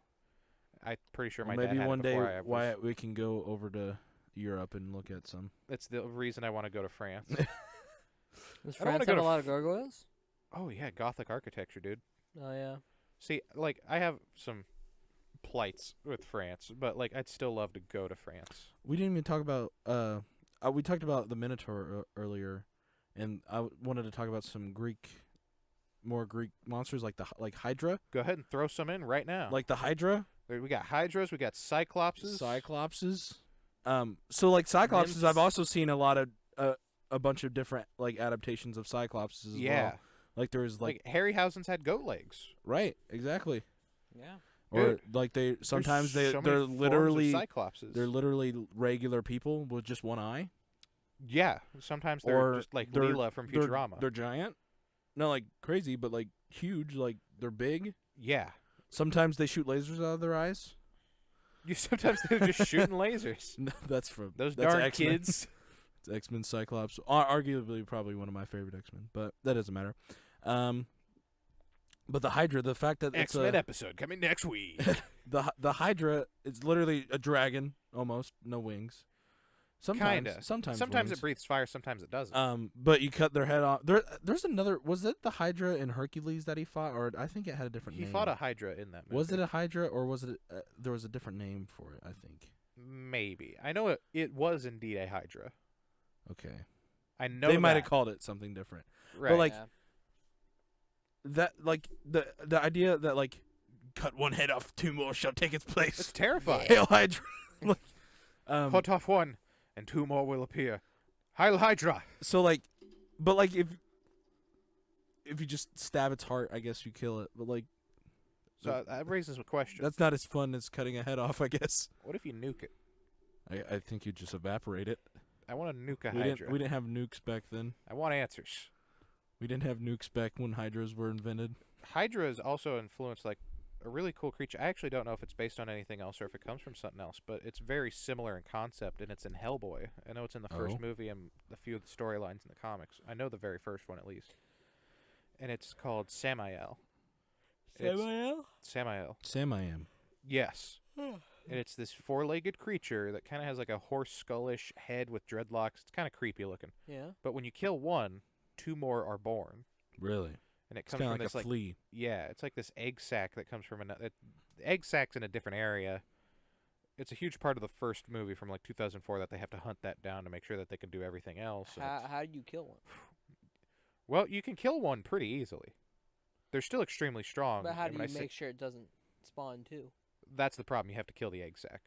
[SPEAKER 2] I'm pretty sure my
[SPEAKER 1] Maybe
[SPEAKER 2] dad had
[SPEAKER 1] one
[SPEAKER 2] it
[SPEAKER 1] day,
[SPEAKER 2] before I was.
[SPEAKER 1] Wyatt, we can go over to Europe and look at some.
[SPEAKER 2] That's the reason I want to go to France.
[SPEAKER 3] Does
[SPEAKER 2] I don't wanna
[SPEAKER 3] France
[SPEAKER 2] go
[SPEAKER 3] have
[SPEAKER 2] to
[SPEAKER 3] a lot of gargoyles?
[SPEAKER 2] Oh yeah, Gothic architecture, dude.
[SPEAKER 3] Oh, yeah.
[SPEAKER 2] See, I have some plights with France, but I'd still love to go to France.
[SPEAKER 1] We didn't even talk about. We talked about the Minotaur earlier, and I wanted to talk about some more Greek monsters like Hydra.
[SPEAKER 2] Go ahead and throw some in right now.
[SPEAKER 1] Like the Hydra.
[SPEAKER 2] We got hydras, we got cyclopses.
[SPEAKER 1] Cyclopses. So like Cyclopses,
[SPEAKER 2] Nymphs.
[SPEAKER 1] I've also seen a lot of a bunch of different adaptations of Cyclopses as
[SPEAKER 2] Yeah.
[SPEAKER 1] well. Like there's
[SPEAKER 2] Like Harryhausen's had goat legs.
[SPEAKER 1] right, exactly.
[SPEAKER 3] Yeah.
[SPEAKER 1] Or
[SPEAKER 2] Dude,
[SPEAKER 1] like sometimes
[SPEAKER 2] There's so many
[SPEAKER 1] they're
[SPEAKER 2] forms of
[SPEAKER 1] literally
[SPEAKER 2] cyclopses.
[SPEAKER 1] regular people with just one eye.
[SPEAKER 2] Yeah, sometimes they're
[SPEAKER 1] Or
[SPEAKER 2] just like
[SPEAKER 1] they're-
[SPEAKER 2] Leela from Futurama.
[SPEAKER 1] They're giant. Not like crazy, but like huge, like they're big.
[SPEAKER 2] Yeah.
[SPEAKER 1] Sometimes they shoot lasers out of their eyes.
[SPEAKER 2] Sometimes they're just shooting lasers.
[SPEAKER 1] No, that's from
[SPEAKER 2] Those
[SPEAKER 1] that's
[SPEAKER 2] darn
[SPEAKER 1] X-Men.
[SPEAKER 2] kids.
[SPEAKER 1] It's X-Men Cyclops. Arguably probably one of my favorite X-Men, but that doesn't matter. But the Hydra, the fact that it's
[SPEAKER 2] X-Men episode coming next week.
[SPEAKER 1] the Hydra, it's literally a dragon, almost no wings. Sometimes,
[SPEAKER 2] Kinda.
[SPEAKER 1] sometimes
[SPEAKER 2] Sometimes
[SPEAKER 1] wings.
[SPEAKER 2] it breathes fire, sometimes it doesn't.
[SPEAKER 1] But you cut their head off. There's another. Was it the Hydra in Hercules that he fought, or I think it had a different
[SPEAKER 2] He
[SPEAKER 1] name.
[SPEAKER 2] fought a Hydra in that movie.
[SPEAKER 1] Was it a Hydra, or was it? There was a different name for it, I think.
[SPEAKER 2] Maybe. I know it was indeed a Hydra.
[SPEAKER 1] Okay.
[SPEAKER 2] I know
[SPEAKER 1] They might have
[SPEAKER 2] that.
[SPEAKER 1] called it something different.
[SPEAKER 2] Right.
[SPEAKER 1] like,
[SPEAKER 3] Yeah.
[SPEAKER 1] That the idea that cut one head off, two more shall take its
[SPEAKER 2] it's
[SPEAKER 1] place.
[SPEAKER 2] terrifying.
[SPEAKER 1] Hail Hydra.
[SPEAKER 2] Cut off one, and two more will appear. Heil Hydra.
[SPEAKER 1] So but if you just stab its heart, I guess you kill it. But
[SPEAKER 2] So that raises a question.
[SPEAKER 1] that's not as fun as cutting a head off, I guess.
[SPEAKER 2] What if you nuke it?
[SPEAKER 1] I think you just evaporate it.
[SPEAKER 2] I want to nuke a
[SPEAKER 1] We
[SPEAKER 2] Hydra.
[SPEAKER 1] didn't have nukes back then.
[SPEAKER 2] I want answers.
[SPEAKER 1] We didn't have nukes back when Hydras were invented.
[SPEAKER 2] Hydra is also influenced a really cool creature. I actually don't know if it's based on anything else or if it comes from something else, but it's very similar in concept, and it's in Hellboy. I know it's in the first movie and a few of the storylines in the comics. I know the very first one at least. And it's called Samael. Samael?
[SPEAKER 1] Sam.
[SPEAKER 2] Yes. And it's this four-legged creature that kind of has like a horse skullish head with dreadlocks. It's kind of creepy looking.
[SPEAKER 3] Yeah.
[SPEAKER 2] But when you kill one, 2 more are born.
[SPEAKER 1] Really?
[SPEAKER 2] And it
[SPEAKER 1] It's
[SPEAKER 2] comes
[SPEAKER 1] kind
[SPEAKER 2] from
[SPEAKER 1] of like
[SPEAKER 2] this
[SPEAKER 1] a flea.
[SPEAKER 2] yeah, it's like this egg sac that comes from another. The egg sac's in a different area. It's a huge part of the first movie from like 2004 that they have to hunt that down to make sure that they can do everything else. and it's-
[SPEAKER 3] How do you kill one?
[SPEAKER 2] Well, you can kill one pretty easily. They're still extremely strong.
[SPEAKER 3] But how
[SPEAKER 2] and
[SPEAKER 3] do
[SPEAKER 2] when
[SPEAKER 3] you
[SPEAKER 2] I say-
[SPEAKER 3] make sure it doesn't spawn too?
[SPEAKER 2] That's the problem. You have to kill the egg sac.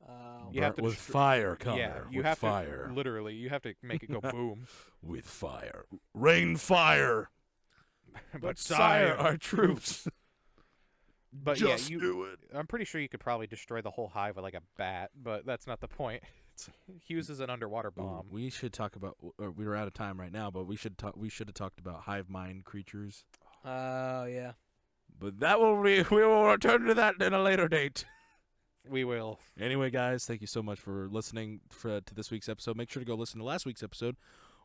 [SPEAKER 2] You
[SPEAKER 1] Burnt
[SPEAKER 2] have to
[SPEAKER 1] with
[SPEAKER 2] destro-
[SPEAKER 1] fire, Connor.
[SPEAKER 2] Yeah, you
[SPEAKER 1] with
[SPEAKER 2] have
[SPEAKER 1] fire.
[SPEAKER 2] to literally. You have to make it go boom.
[SPEAKER 1] With fire. Rain fire.
[SPEAKER 2] but
[SPEAKER 1] sire, our troops.
[SPEAKER 2] But
[SPEAKER 1] Just
[SPEAKER 2] yeah, you.
[SPEAKER 1] do it.
[SPEAKER 2] I'm pretty sure you could probably destroy the whole hive with like a bat, but that's not the point. He uses an underwater
[SPEAKER 1] Ooh,
[SPEAKER 2] bomb.
[SPEAKER 1] we should talk about. We were out of time right now, but we should talk. We should have talked about hive mind creatures.
[SPEAKER 3] Oh yeah.
[SPEAKER 1] But that will we will return to that in a later date.
[SPEAKER 2] We will.
[SPEAKER 1] Anyway, guys, thank you so much for listening to this week's episode. Make sure to go listen to last week's episode,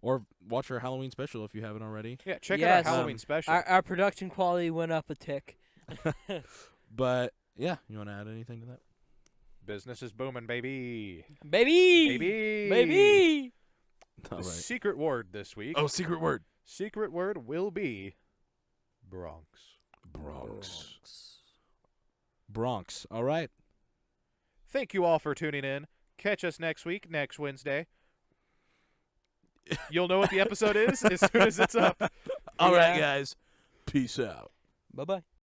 [SPEAKER 1] or watch our Halloween special if you haven't already.
[SPEAKER 2] Yeah, check out
[SPEAKER 3] Yes.
[SPEAKER 2] our Halloween special.
[SPEAKER 3] Our production quality went up a tick.
[SPEAKER 1] But yeah, you want to add anything to that?
[SPEAKER 2] Business is booming, baby.
[SPEAKER 3] Baby.
[SPEAKER 2] Baby.
[SPEAKER 3] Baby.
[SPEAKER 2] The
[SPEAKER 1] All right.
[SPEAKER 2] secret word this week.
[SPEAKER 1] Oh, secret word.
[SPEAKER 2] Secret word will be Bronx.
[SPEAKER 1] Bronx. All right.
[SPEAKER 2] Thank you all for tuning in. Catch us next week, next Wednesday. You'll know what the episode is as soon as it's up.
[SPEAKER 1] All right,
[SPEAKER 3] Yeah.
[SPEAKER 1] guys. Peace out.
[SPEAKER 3] Bye bye.